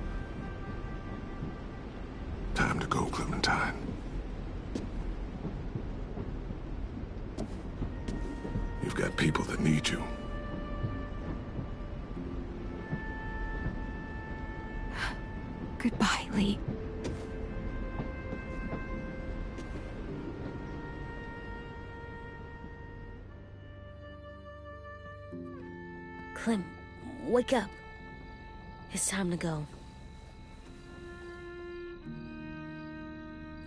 Time to go, Clementine. You've got people that need you. Goodbye, Lee. Clem, wake up. It's time to go.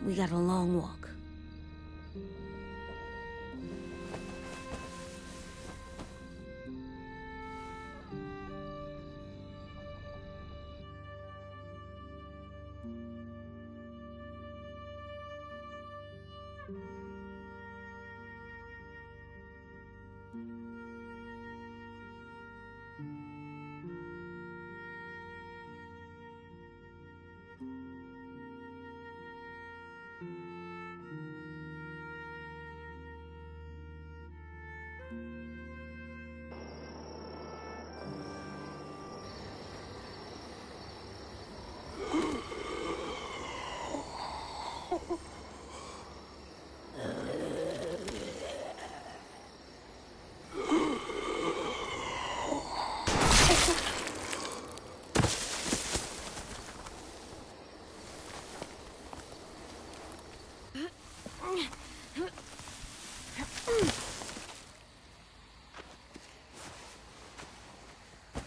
We got a long walk.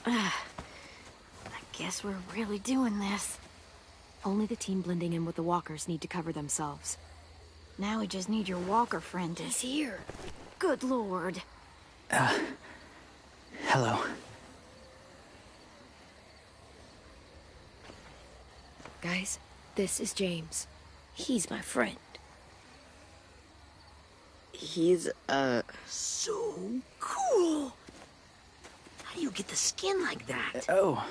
I guess we're really doing this. Only the team blending in with the walkers need to cover themselves. Now we just need your walker friend to... He's here. Good lord. Hello. Guys, this is James. He's my friend. He's, So cool! How do you get the skin like that? Oh,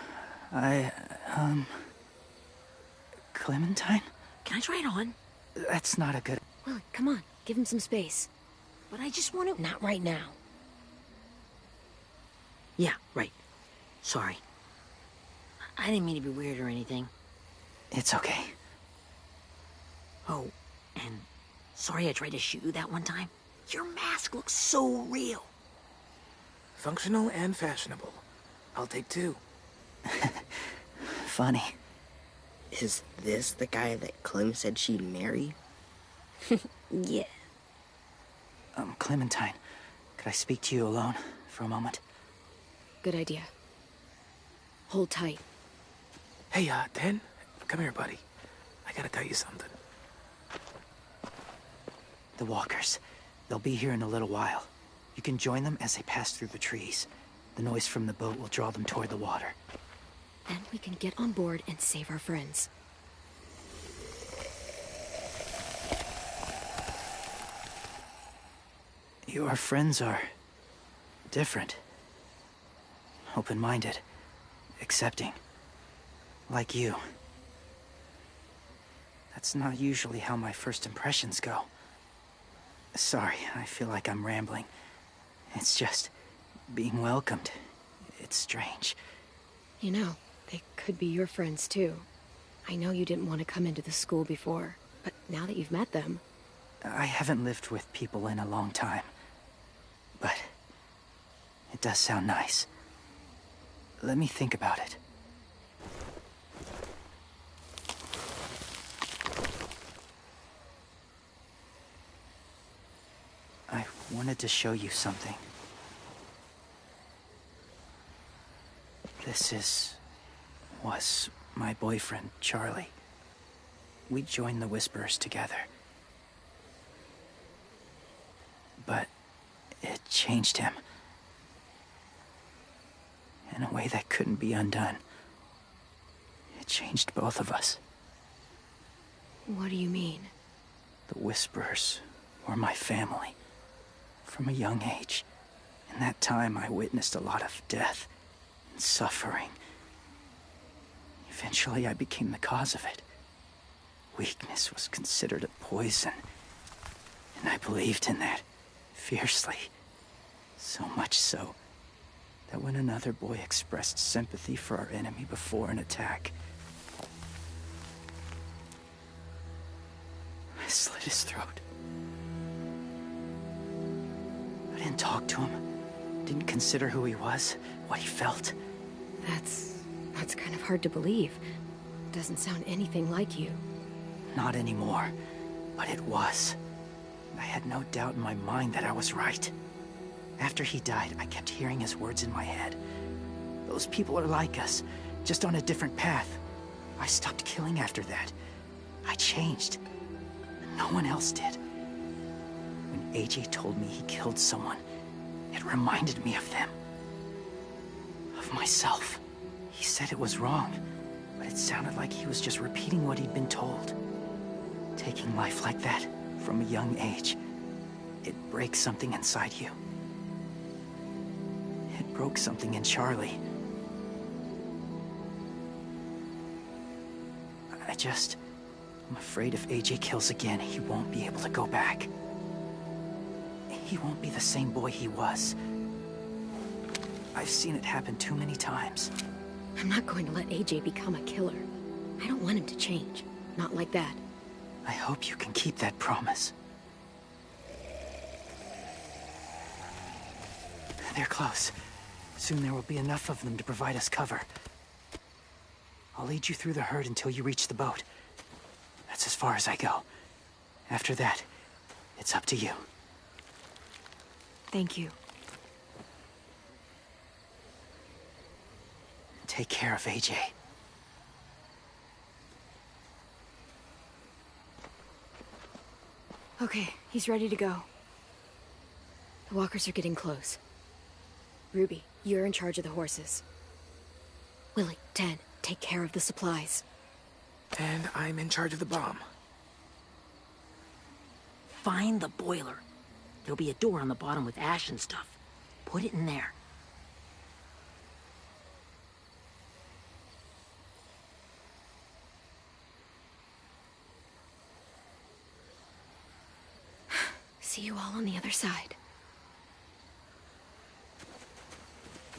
Clementine? Can I try it on? That's not a good... Well, come on, give him some space. But I just want to... Not right now. Yeah, right. Sorry. I didn't mean to be weird or anything. It's okay. Oh, and sorry I tried to shoot you that one time. Your mask looks so real. Functional and fashionable. I'll take two. Funny. is this the guy that Clem said she'd marry? Yeah. Clementine, could I speak to you alone for a moment? Good idea. Hold tight. Hey, Dan, come here, buddy. I gotta tell you something. The walkers. They'll be here in a little while. You can join them as they pass through the trees. The noise from the boat will draw them toward the water. Then we can get on board and save our friends. Your friends are... different. Open-minded. Accepting. Like you. That's not usually how my first impressions go. Sorry, I feel like I'm rambling. It's just... being welcomed. It's strange. You know, they could be your friends too. I know you didn't want to come into the school before, but now that you've met them... I haven't lived with people in a long time. But... it does sound nice. Let me think about it. wanted to show you something. Was my boyfriend, Charlie. We joined the Whisperers together. But it changed him. In a way that couldn't be undone. It changed both of us. What do you mean? The Whisperers were my family. From a young age. In that time, I witnessed a lot of death and suffering. Eventually, I became the cause of it. Weakness was considered a poison. And I believed in that, fiercely. So much so, that when another boy expressed sympathy for our enemy before an attack, I slit his throat. I didn't talk to him. Didn't consider who he was, what he felt. That's kind of hard to believe. Doesn't sound anything like you. Not anymore, but it was. I had no doubt in my mind that I was right. After he died, I kept hearing his words in my head. Those people are like us, just on a different path. I stopped killing after that. I changed. No one else did. When AJ told me he killed someone, it reminded me of them. Of myself. He said it was wrong, but it sounded like he was just repeating what he'd been told. Taking life like that, from a young age, it breaks something inside you. It broke something in Charlie. I'm afraid if AJ kills again, he won't be able to go back. He won't be the same boy he was. I've seen it happen too many times. I'm not going to let AJ become a killer. I don't want him to change. Not like that. I hope you can keep that promise. They're close. Soon there will be enough of them to provide us cover. I'll lead you through the herd until you reach the boat. That's as far as I go. After that, it's up to you. Thank you. Take care of AJ. Okay, he's ready to go. The walkers are getting close. Ruby, you're in charge of the horses. Willie, Ted, take care of the supplies. And I'm in charge of the bomb. Find the boiler. There'll be a door on the bottom with ash and stuff. Put it in there. See you all on the other side.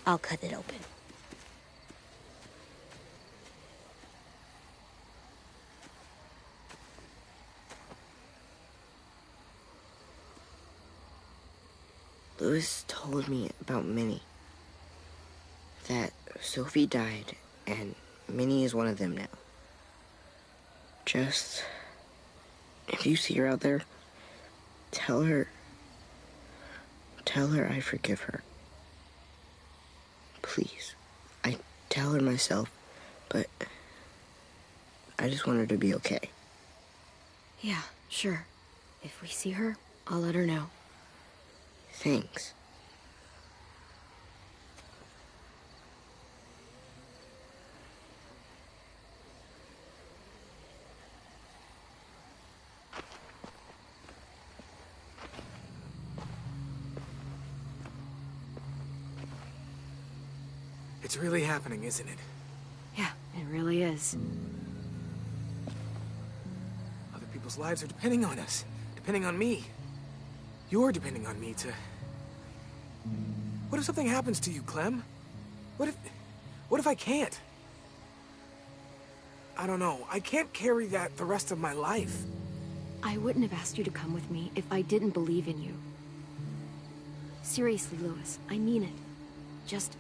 I'll cut it open. Louis told me about Minnie. That Sophie died, and Minnie is one of them now. Just... if you see her out there, tell her I forgive her. Please. I tell her myself, but I just want her to be okay. Yeah, sure. If we see her, I'll let her know. Thanks. It's really happening, isn't it? Yeah, it really is. Other people's lives are depending on us. Depending on me. You're depending on me to... What if something happens to you, Clem? What if I can't? I don't know. I can't carry that the rest of my life. I wouldn't have asked you to come with me if I didn't believe in you. Seriously, Louis, I mean it. Just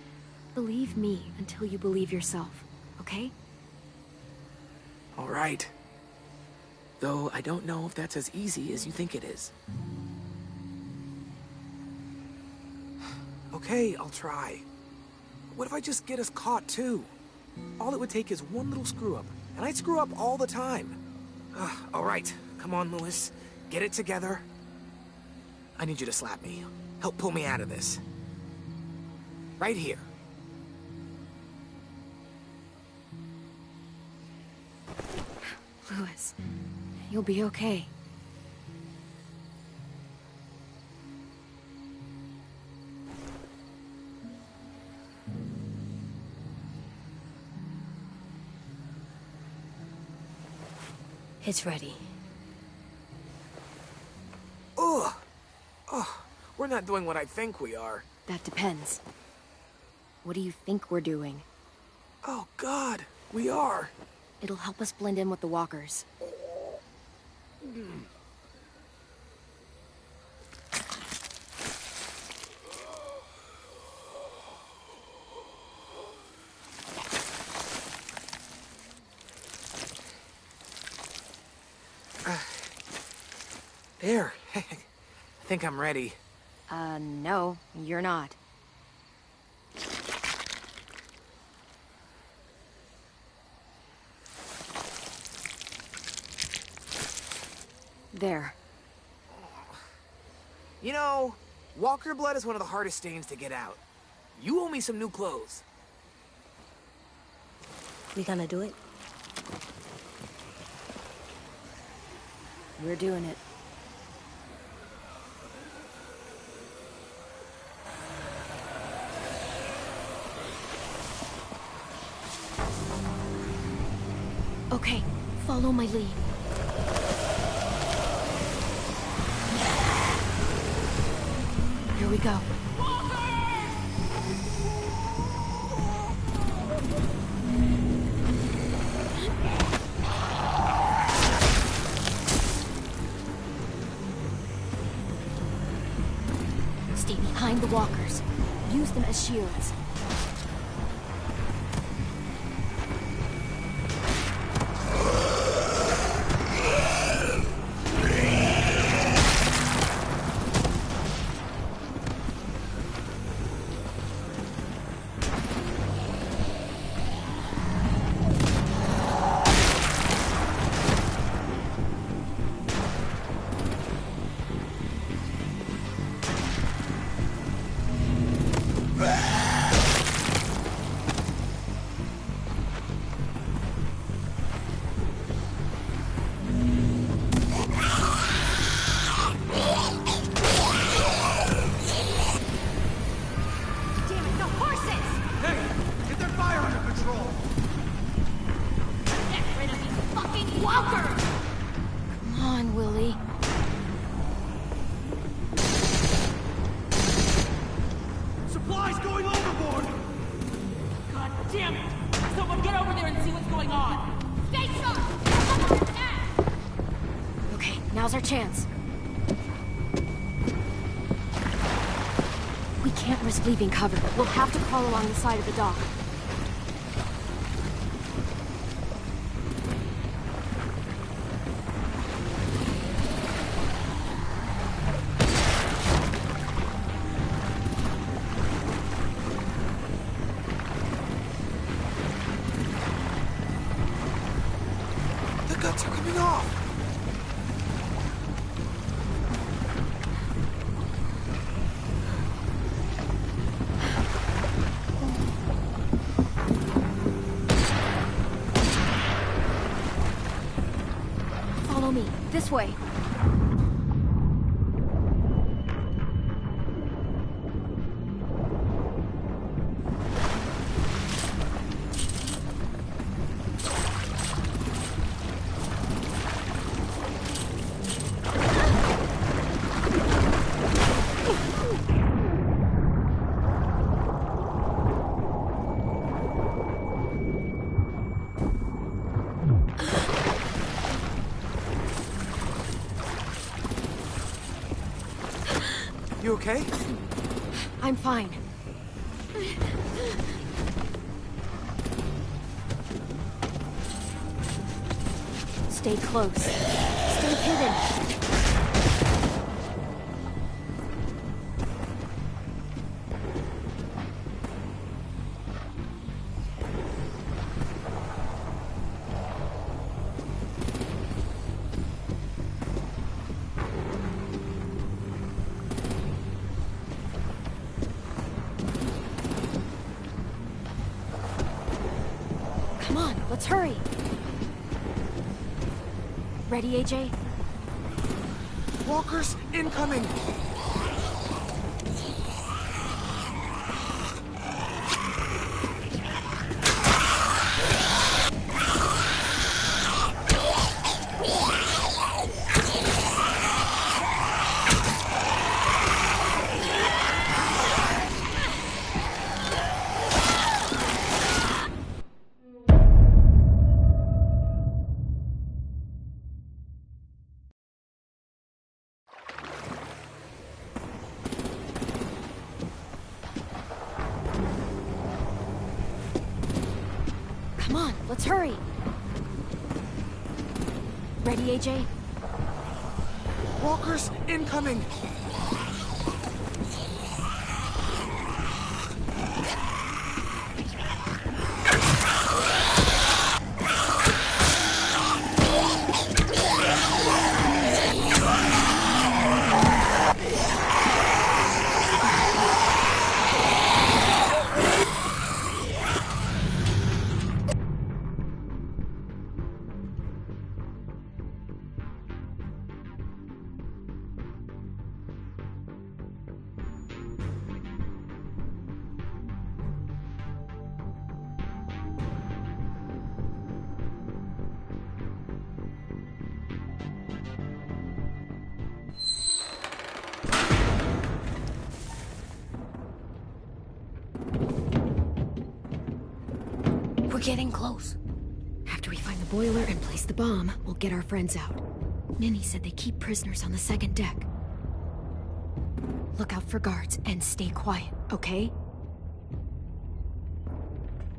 believe me until you believe yourself, okay? All right. Though I don't know if that's as easy as you think it is. Okay, I'll try. What if I just get us caught, too? All it would take is one little screw-up, and I screw up all the time. All right, come on, Lewis. Get it together. I need you to slap me. Help pull me out of this. Right here. Lewis, you'll be okay. It's ready. Ugh! Ugh, we're not doing what I think we are. That depends. What do you think we're doing? Oh, God, we are. It'll help us blend in with the walkers. There. I think I'm ready. No, you're not. There. You know, walker blood is one of the hardest stains to get out. You owe me some new clothes. We gonna do it? We're doing it. Okay, follow my lead. Here we go. Stay behind the walkers. Use them as shields. Now's our chance. We can't risk leaving cover. We'll have to crawl along the side of the dock. The guts are coming off! This way. You okay? I'm fine. Stay close. Stay hidden. let's hurry. Ready, AJ? Walkers incoming! Come on, let's hurry. Ready, AJ? Walkers incoming! We're getting close. After we find the boiler and place the bomb, we'll get our friends out. Minnie said they keep prisoners on the second deck. Look out for guards and stay quiet, okay?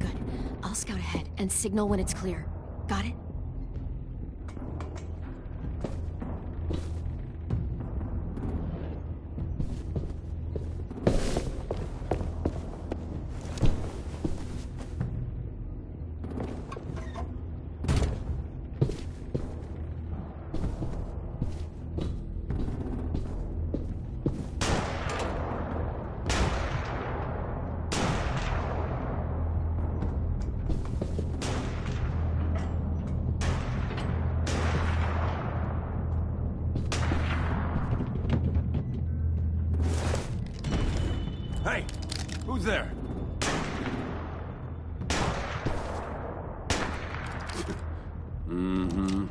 Good. I'll scout ahead and signal when it's clear. Got it? Hey, who's there? Mm-hmm.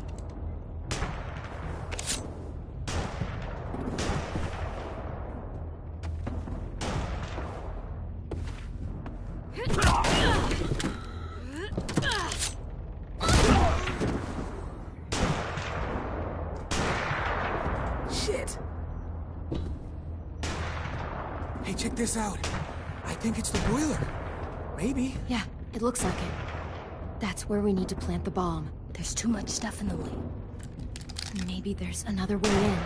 Shit! Hey, check this out. I think it's the boiler. Maybe. Yeah, it looks like it. That's where we need to plant the bomb. There's too much stuff in the way. Maybe there's another way in.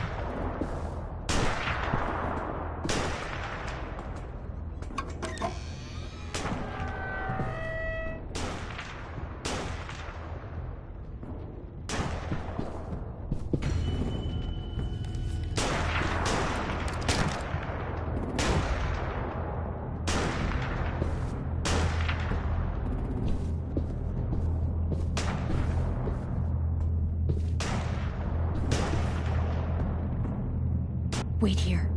Wait here.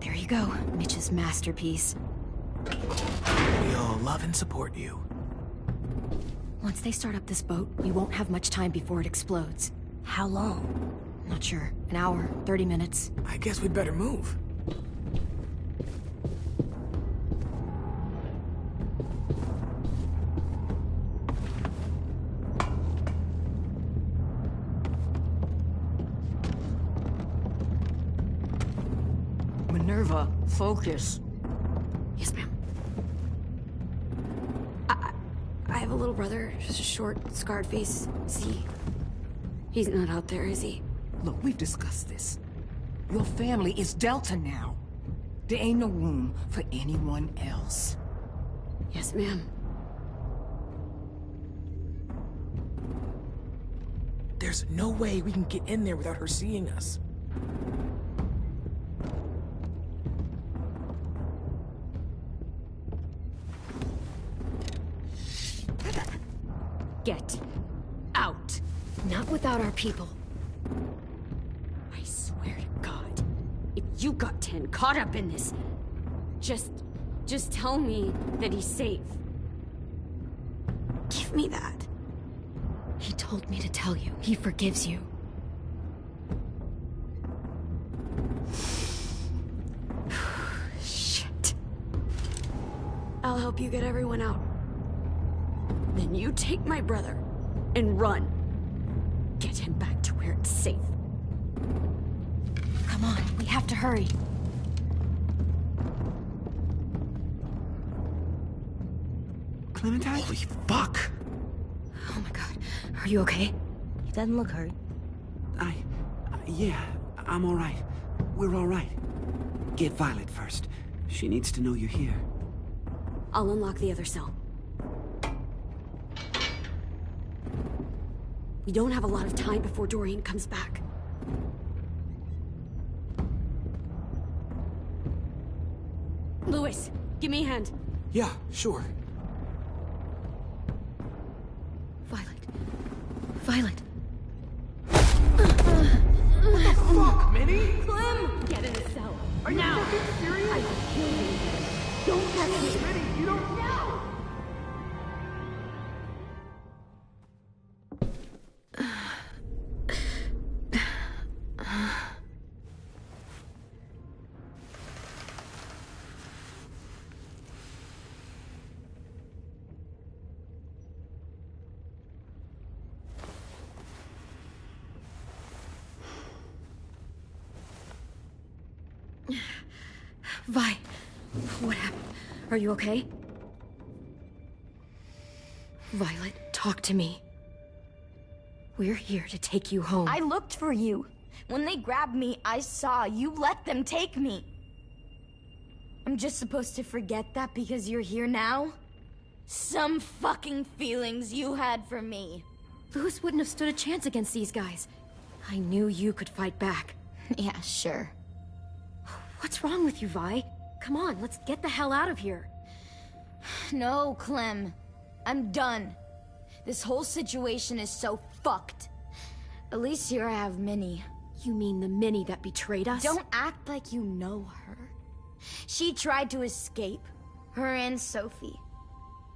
There you go, Mitch's masterpiece. We all love and support you. Once they start up this boat, we won't have much time before it explodes. How long? Not sure. An hour, 30 minutes. I guess we'd better move. Minerva, focus. Yes, ma'am. I have a little brother, just a short, scarred face. See, he's not out there, is he? Look, we've discussed this. Your family is Delta now. There ain't no room for anyone else. Yes, ma'am. There's no way we can get in there without her seeing us. Get out. Not without our people. I swear to God, if you got 10 caught up in this, just tell me that he's safe. Give me that. He told me to tell you. He forgives you. Shit. I'll help you get everyone out. Then you take my brother and run. Get him back to where it's safe. Come on, we have to hurry. Clementine? Holy fuck! Oh my God. Are you okay? He doesn't look hurt. Yeah, I'm all right. We're all right. Get Violet first. She needs to know you're here. I'll unlock the other cell. We don't have a lot of time before Dorian comes back. Lewis, give me a hand. Yeah, sure. Violet. Violet. What the fuck, Minnie? Clem! Get in the cell. Are you fucking serious? I will kill you. Don't touch me. Minnie, you don't... No! Vi, what happened? Are you okay? Violet, talk to me. We're here to take you home. I looked for you. When they grabbed me, I saw you let them take me. I'm just supposed to forget that because you're here now? Some fucking feelings you had for me. Lewis wouldn't have stood a chance against these guys. I knew you could fight back. Yeah, sure. What's wrong with you, Vi? Come on, let's get the hell out of here. No, Clem. I'm done. This whole situation is so fucked. At least here I have Minnie. You mean the Minnie that betrayed us? Don't act like you know her. She tried to escape. Her and Sophie.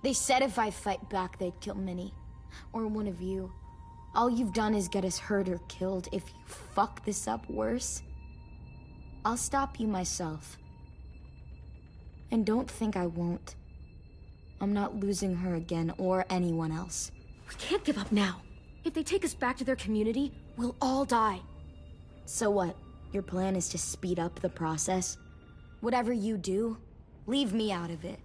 They said if I fight back, they'd kill Minnie. Or one of you. All you've done is get us hurt or killed. If you fuck this up worse, I'll stop you myself. And don't think I won't. I'm not losing her again, or anyone else. We can't give up now. If they take us back to their community, we'll all die. So what? Your plan is to speed up the process? Whatever you do, leave me out of it.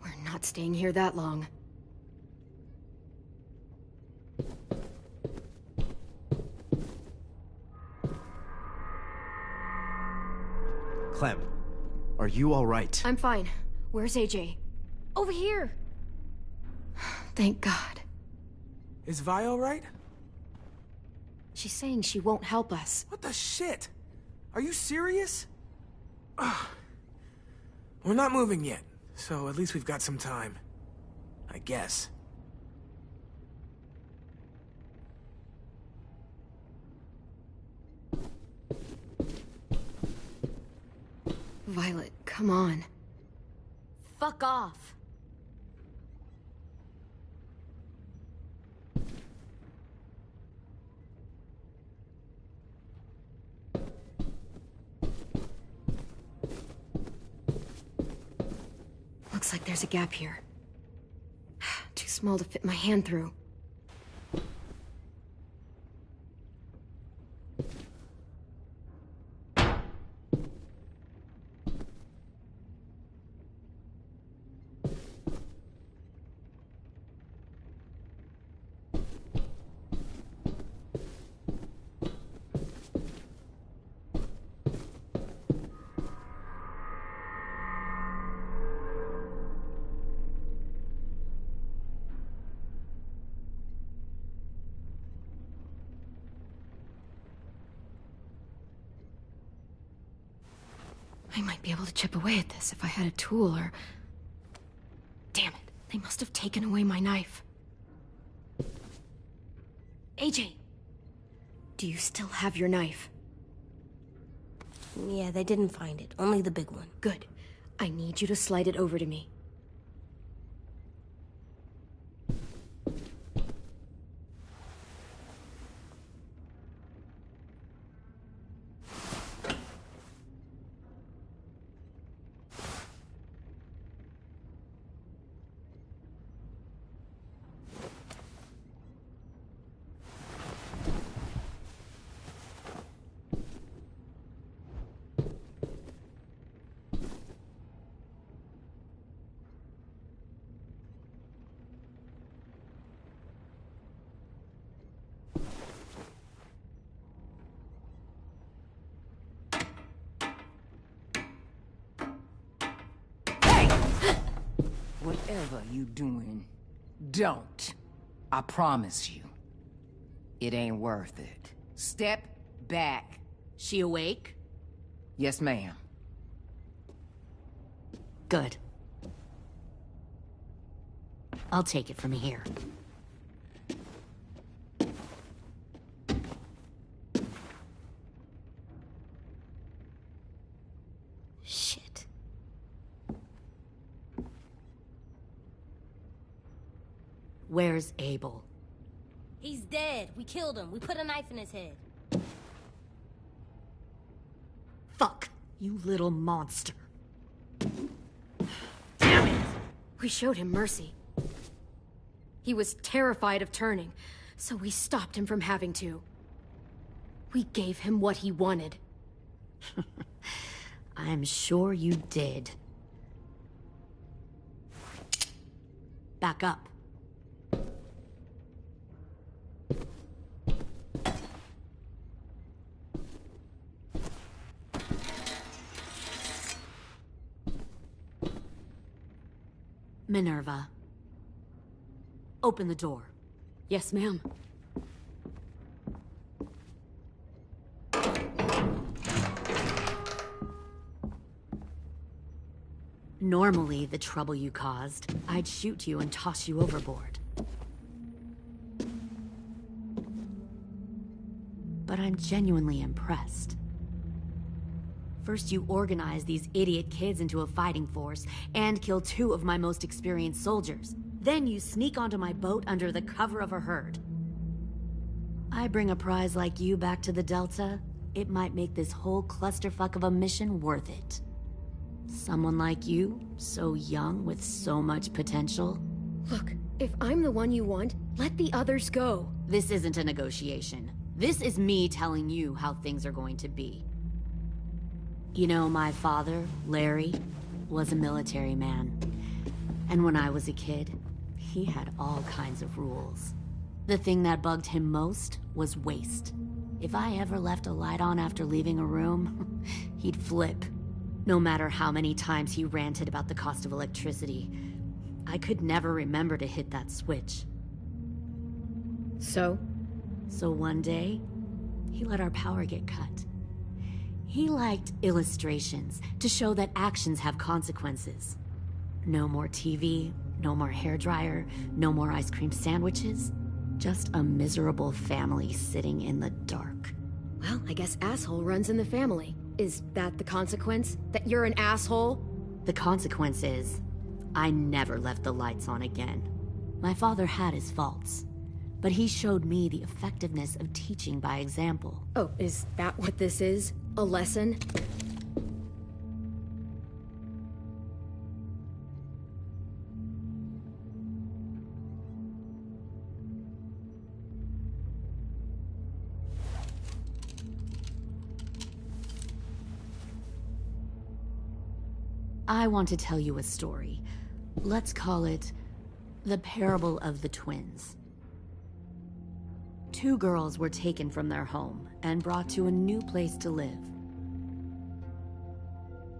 We're not staying here that long. Clem, are you all right? I'm fine. Where's AJ? Over here! Thank God. Is Vi all right? She's saying she won't help us. What the shit? Are you serious? Ugh. We're not moving yet, so at least we've got some time. I guess. Violet, come on. Fuck off. Looks like there's a gap here. Too small to fit my hand through. I might be able to chip away at this if I had a tool or... Damn it, they must have taken away my knife. AJ! Do you still have your knife? Yeah, they didn't find it. Only the big one. Good. I need you to slide it over to me. Whatever you doing, don't. I promise you. It ain't worth it. Step back. She awake? Yes, ma'am. Good. I'll take it from here. Shit. Where's Abel? He's dead. We killed him. We put a knife in his head. Fuck, you little monster. Damn it! We showed him mercy. He was terrified of turning, so we stopped him from having to. We gave him what he wanted. I'm sure you did. Back up. Minerva. Open the door. Yes, ma'am. Normally, the trouble you caused, I'd shoot you and toss you overboard. But I'm genuinely impressed. First, you organize these idiot kids into a fighting force and kill 2 of my most experienced soldiers. Then you sneak onto my boat under the cover of a herd. I bring a prize like you back to the Delta, it might make this whole clusterfuck of a mission worth it. Someone like you, so young with so much potential. Look, if I'm the one you want, let the others go. This isn't a negotiation. This is me telling you how things are going to be. You know, my father, Larry, was a military man. And when I was a kid, he had all kinds of rules. The thing that bugged him most was waste. If I ever left a light on after leaving a room, he'd flip. No matter how many times he ranted about the cost of electricity, I could never remember to hit that switch. So one day, he let our power get cut. He liked illustrations to show that actions have consequences. No more TV, no more hairdryer, no more ice cream sandwiches. Just a miserable family sitting in the dark. Well, I guess asshole runs in the family. Is that the consequence? That you're an asshole? The consequence is, I never left the lights on again. My father had his faults, but he showed me the effectiveness of teaching by example. Oh, is that what this is? A lesson? I want to tell you a story. Let's call it the Parable of the Twins. 2 girls were taken from their home and brought to a new place to live.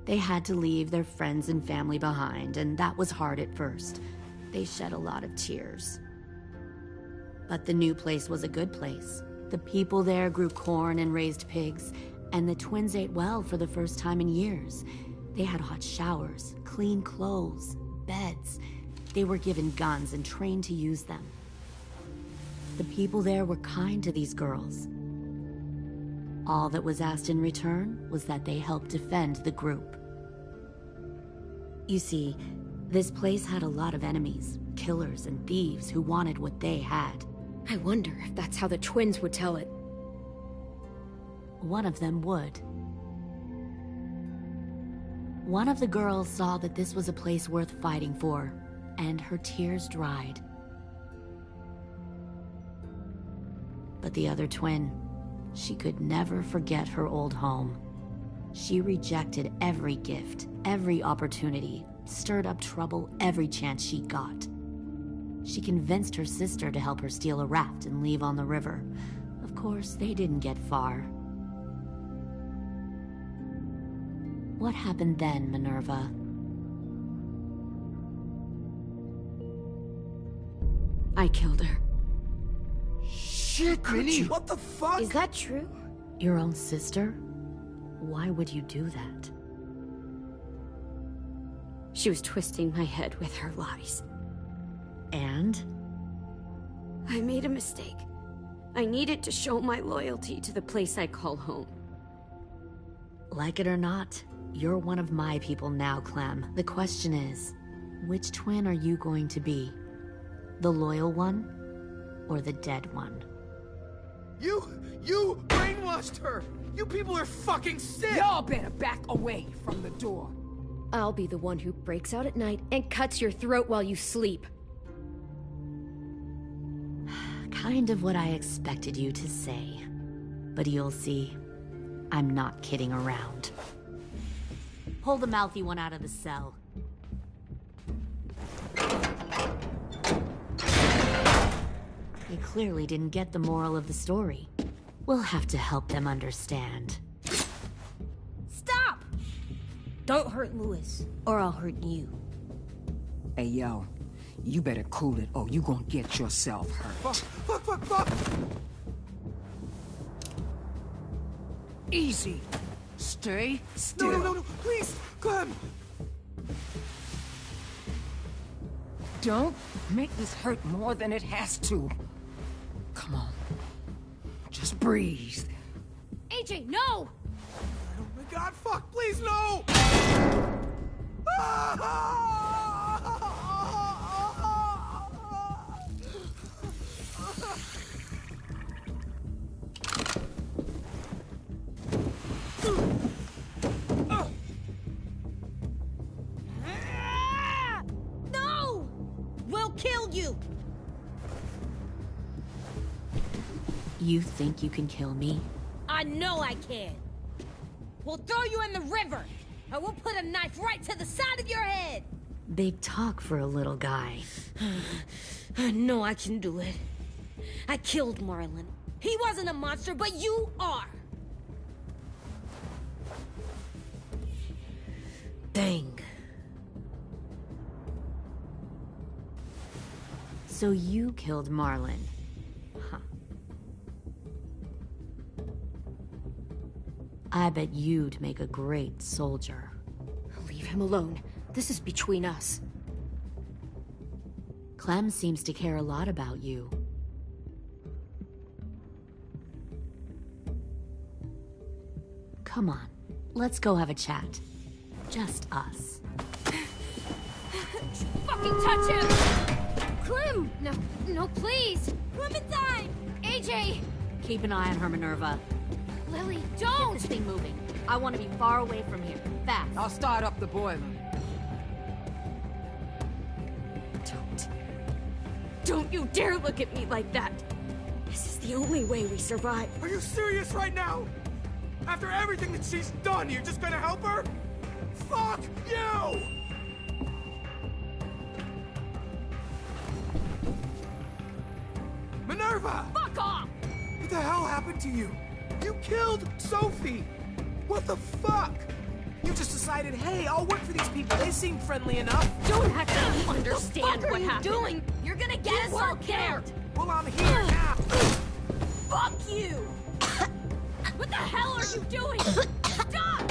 They had to leave their friends and family behind, and that was hard at first. They shed a lot of tears. But the new place was a good place. The people there grew corn and raised pigs, and the twins ate well for the first time in years. They had hot showers, clean clothes, beds. They were given guns and trained to use them. The people there were kind to these girls. All that was asked in return was that they help defend the group. You see, this place had a lot of enemies, killers and thieves who wanted what they had. I wonder if that's how the twins would tell it. One of them would. One of the girls saw that this was a place worth fighting for, and her tears dried. But the other twin, she could never forget her old home. She rejected every gift, every opportunity, stirred up trouble every chance she got. She convinced her sister to help her steal a raft and leave on the river. Of course, they didn't get far. What happened then, Minerva? I killed her. Shit, Minnie! What the fuck? Is that true? Your own sister? Why would you do that? She was twisting my head with her lies. And? I made a mistake. I needed to show my loyalty to the place I call home. Like it or not, you're one of my people now, Clem. The question is, which twin are you going to be? The loyal one, or the dead one? You brainwashed her! You people are fucking sick! Y'all better back away from the door. I'll be the one who breaks out at night and cuts your throat while you sleep. Kind of what I expected you to say. But you'll see, I'm not kidding around. Pull the mouthy one out of the cell. They clearly didn't get the moral of the story. We'll have to help them understand. Stop! Don't hurt Louis, or I'll hurt you. Hey, yo. You better cool it, or you gonna get yourself hurt. Fuck! Easy. Stay still. No, please, Clem! Don't make this hurt more than it has to. Come on. Just breathe. AJ, no! Oh my god, fuck, please, no! No! We'll kill you! You think you can kill me? I know I can. We'll throw you in the river, and we'll put a knife right to the side of your head. Big talk for a little guy. I know I can do it. I killed Marlon. He wasn't a monster, but you are. Dang. So you killed Marlon. Huh. I bet you'd make a great soldier. Leave him alone. This is between us. Clem seems to care a lot about you. Come on, let's go have a chat. Just us. Fucking touch him! Clem! No, please! Clementine! AJ! Keep an eye on her, Minerva. Lily, don't! Get this thing moving. I want to be far away from here. Fast. I'll start up the boiler. Don't you dare look at me like that! This is the only way we survive. Are you serious right now? After everything that she's done, you're just gonna help her? Fuck you! Minerva! Fuck off! What the hell happened to you? You killed Sophie! What the fuck? You just decided, hey, I'll work for these people. They seem friendly enough. Don't actually understand What what are you happened. doing? You're gonna get us all killed. Well, I'm here now. Fuck you! What the hell are you doing? Stop!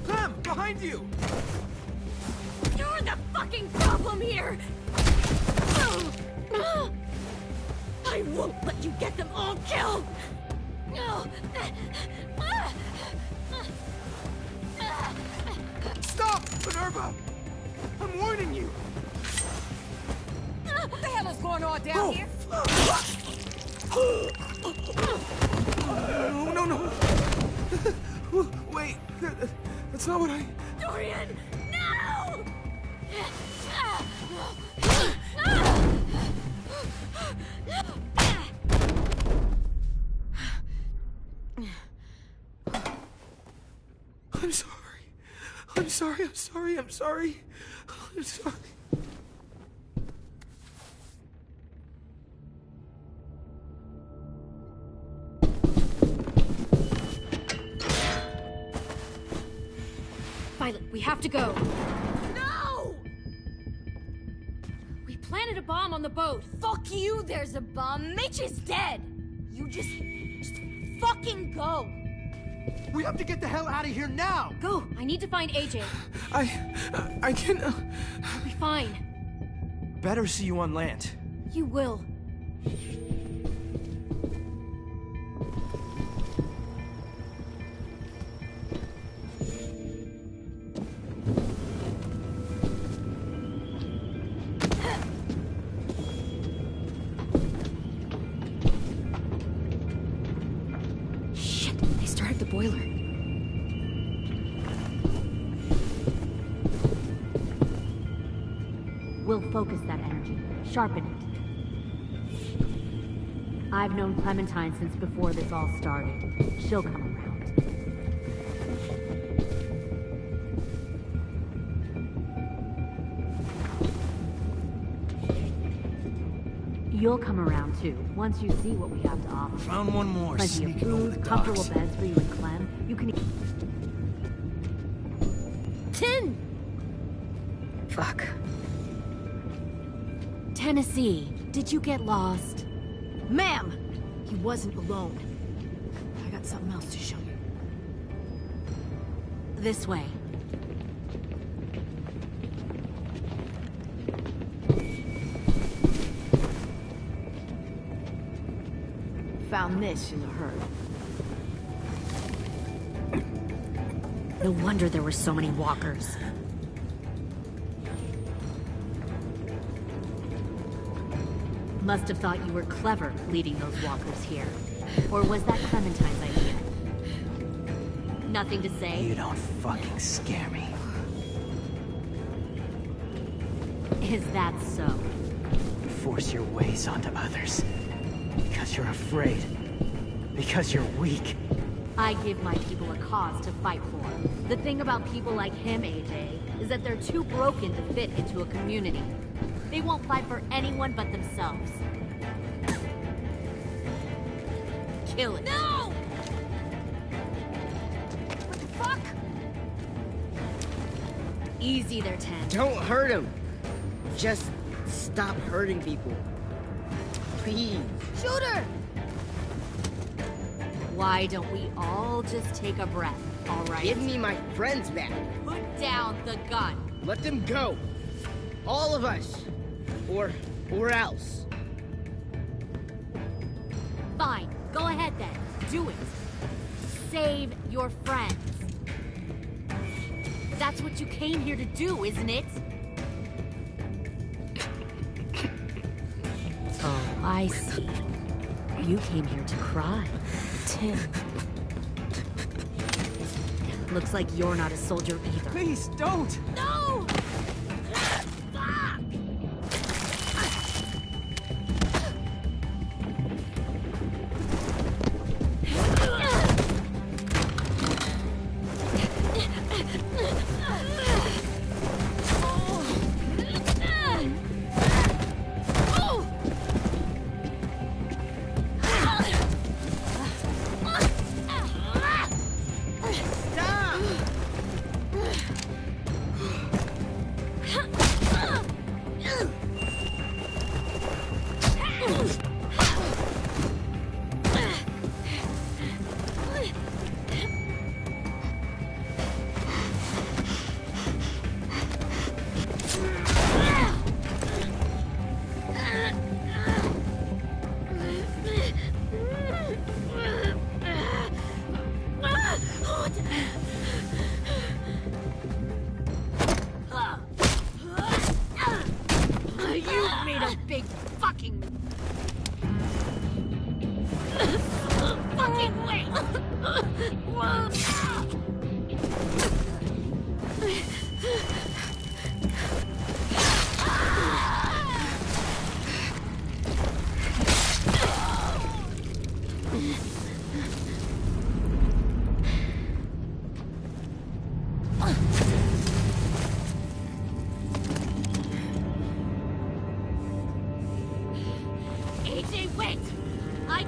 Clem, behind you! You're the fucking problem here! I won't let you get them all killed! Stop, Minerva! I'm warning you! What the hell is going on down here? No. Wait, that's not what I... Dorian, no! I'm sorry. Violet, we have to go. No! We planted a bomb on the boat. Fuck you, there's a bomb. Mitch is dead. You just fucking go. We have to get the hell out of here now! Go! I need to find AJ. I can... We'll be fine. Better see you on land. You will. Shit, they started the boiler. We'll focus that energy, sharpen it. I've known Clementine since before this all started. She'll come around. You'll come around too, once you see what we have to offer. Found one more. Plenty of sneaking over food, the comfortable docks. beds for you and Clem. You can eat. Tin! Fuck. Tennessee, did you get lost? Ma'am! He wasn't alone. I got something else to show you. This way. Found this in the herd. No wonder there were so many walkers. Must have thought you were clever leading those walkers here. Or was that Clementine's idea? Nothing to say? You don't fucking scare me. Is that so? You force your ways onto others. Because you're afraid. Because you're weak. I give my people a cause to fight for. The thing about people like him, AJ, is that they're too broken to fit into a community. They won't fight for anyone but themselves. Kill it. No! What the fuck? Easy there, Ten. Don't hurt him. Just stop hurting people. Please. Shoot her! Why don't we all just take a breath, all right? Give me my friends back. Put down the gun. Let them go. All of us. Or else. Fine. Go ahead then. Do it. Save your friends. That's what you came here to do, isn't it? Oh, I see. You came here to cry. Tim. Looks like you're not a soldier either. Please, don't! No!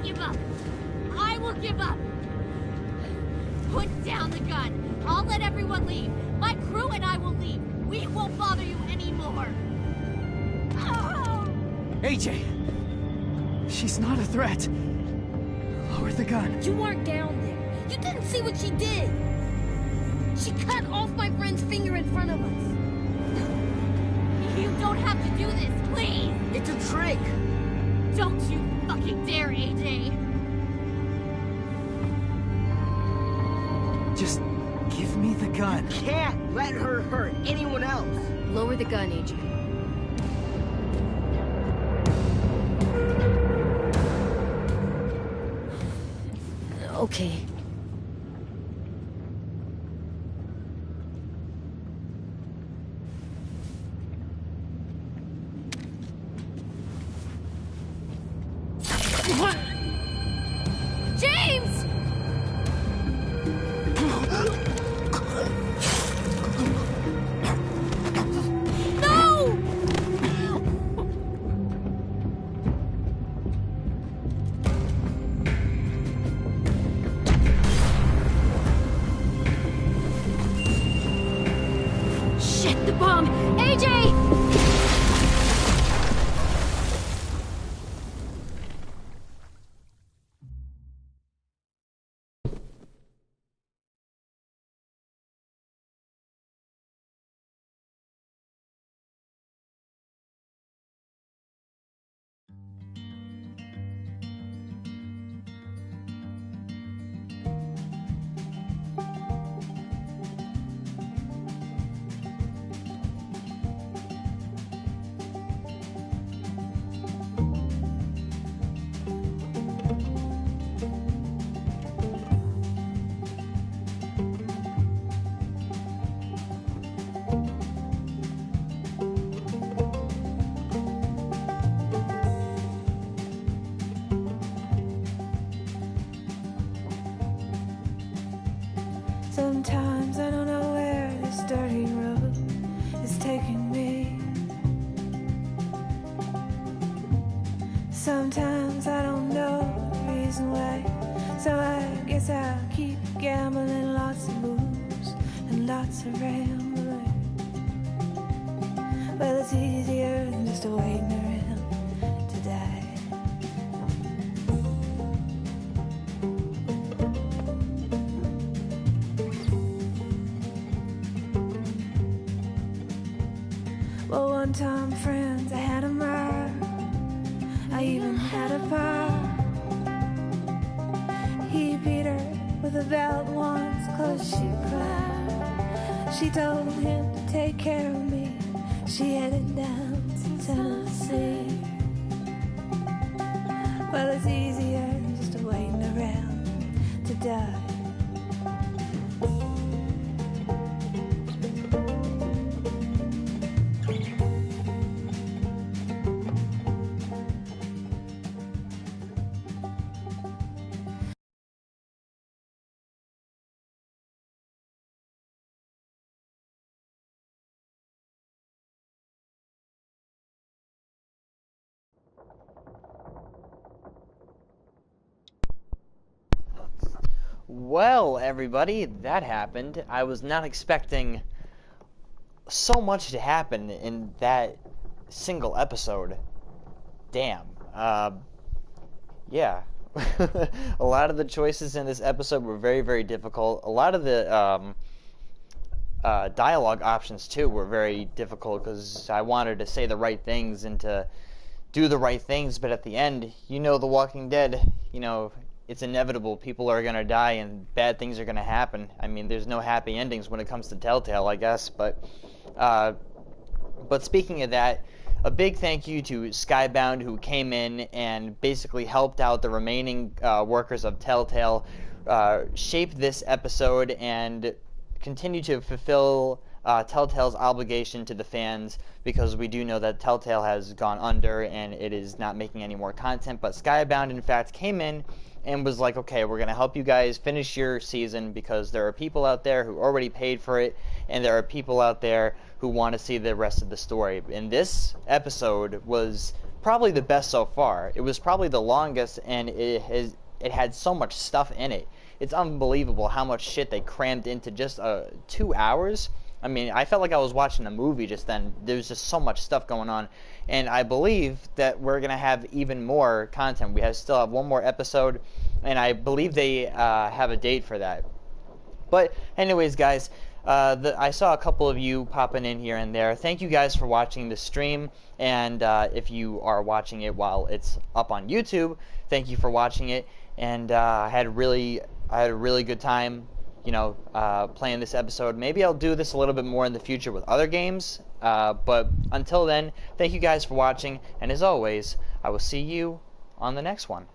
give up. I will give up. Put down the gun. I'll let everyone leave. My crew and I will leave. We won't bother you anymore. Oh! AJ! She's not a threat. Lower the gun. You weren't down there. You didn't see what she did. She cut off my friend's finger in front of us. You don't have to do this, please! It's a trick! Don't you fucking dare, AJ! Just give me the gun. Can't let her hurt anyone else! Lower the gun, AJ. Okay. James! No! Shit, the bomb! AJ! Sometimes I don't know where this dirty road is taking me. Sometimes I don't know the reason why, so I guess I'll keep gambling. Lots of moves and lots of rambling. Well, it's easier than just waiting around to die. Well, one time, friends, I had a mirror. I even had a bar. He beat her with a belt once, 'cause she cried. She told him to take care of me. She headed down to Tennessee. Well, it's easier than just waiting around to die. Well, everybody, that happened. I was not expecting so much to happen in that single episode. Damn. Yeah. A lot of the choices in this episode were very, very difficult. A lot of the dialogue options, too, were very difficult because I wanted to say the right things and to do the right things, but at the end, you know, The Walking Dead, you know, it's inevitable. People are going to die and bad things are going to happen. I mean, there's no happy endings when it comes to Telltale, I guess. But speaking of that, a big thank you to Skybound, who came in and basically helped out the remaining workers of Telltale, shape this episode and continue to fulfill Telltale's obligation to the fans, because we do know that Telltale has gone under and it is not making any more content. But Skybound, in fact, came in and was like, okay, we're going to help you guys finish your season because there are people out there who already paid for it, and there are people out there who want to see the rest of the story. And this episode was probably the best so far. It was probably the longest, and it had so much stuff in it. It's unbelievable how much shit they crammed into just 2 hours. I mean, I felt like I was watching a movie just then. There's just so much stuff going on. And I believe that we're going to have even more content. We still have one more episode, and I believe they have a date for that. But anyways, guys, I saw a couple of you popping in here and there. Thank you guys for watching the stream. And if you are watching it while it's up on YouTube, thank you for watching it. And I had a really good time, you know, playing this episode. Maybe I'll do this a little bit more in the future with other games. But until then, thank you guys for watching. And as always, I will see you on the next one.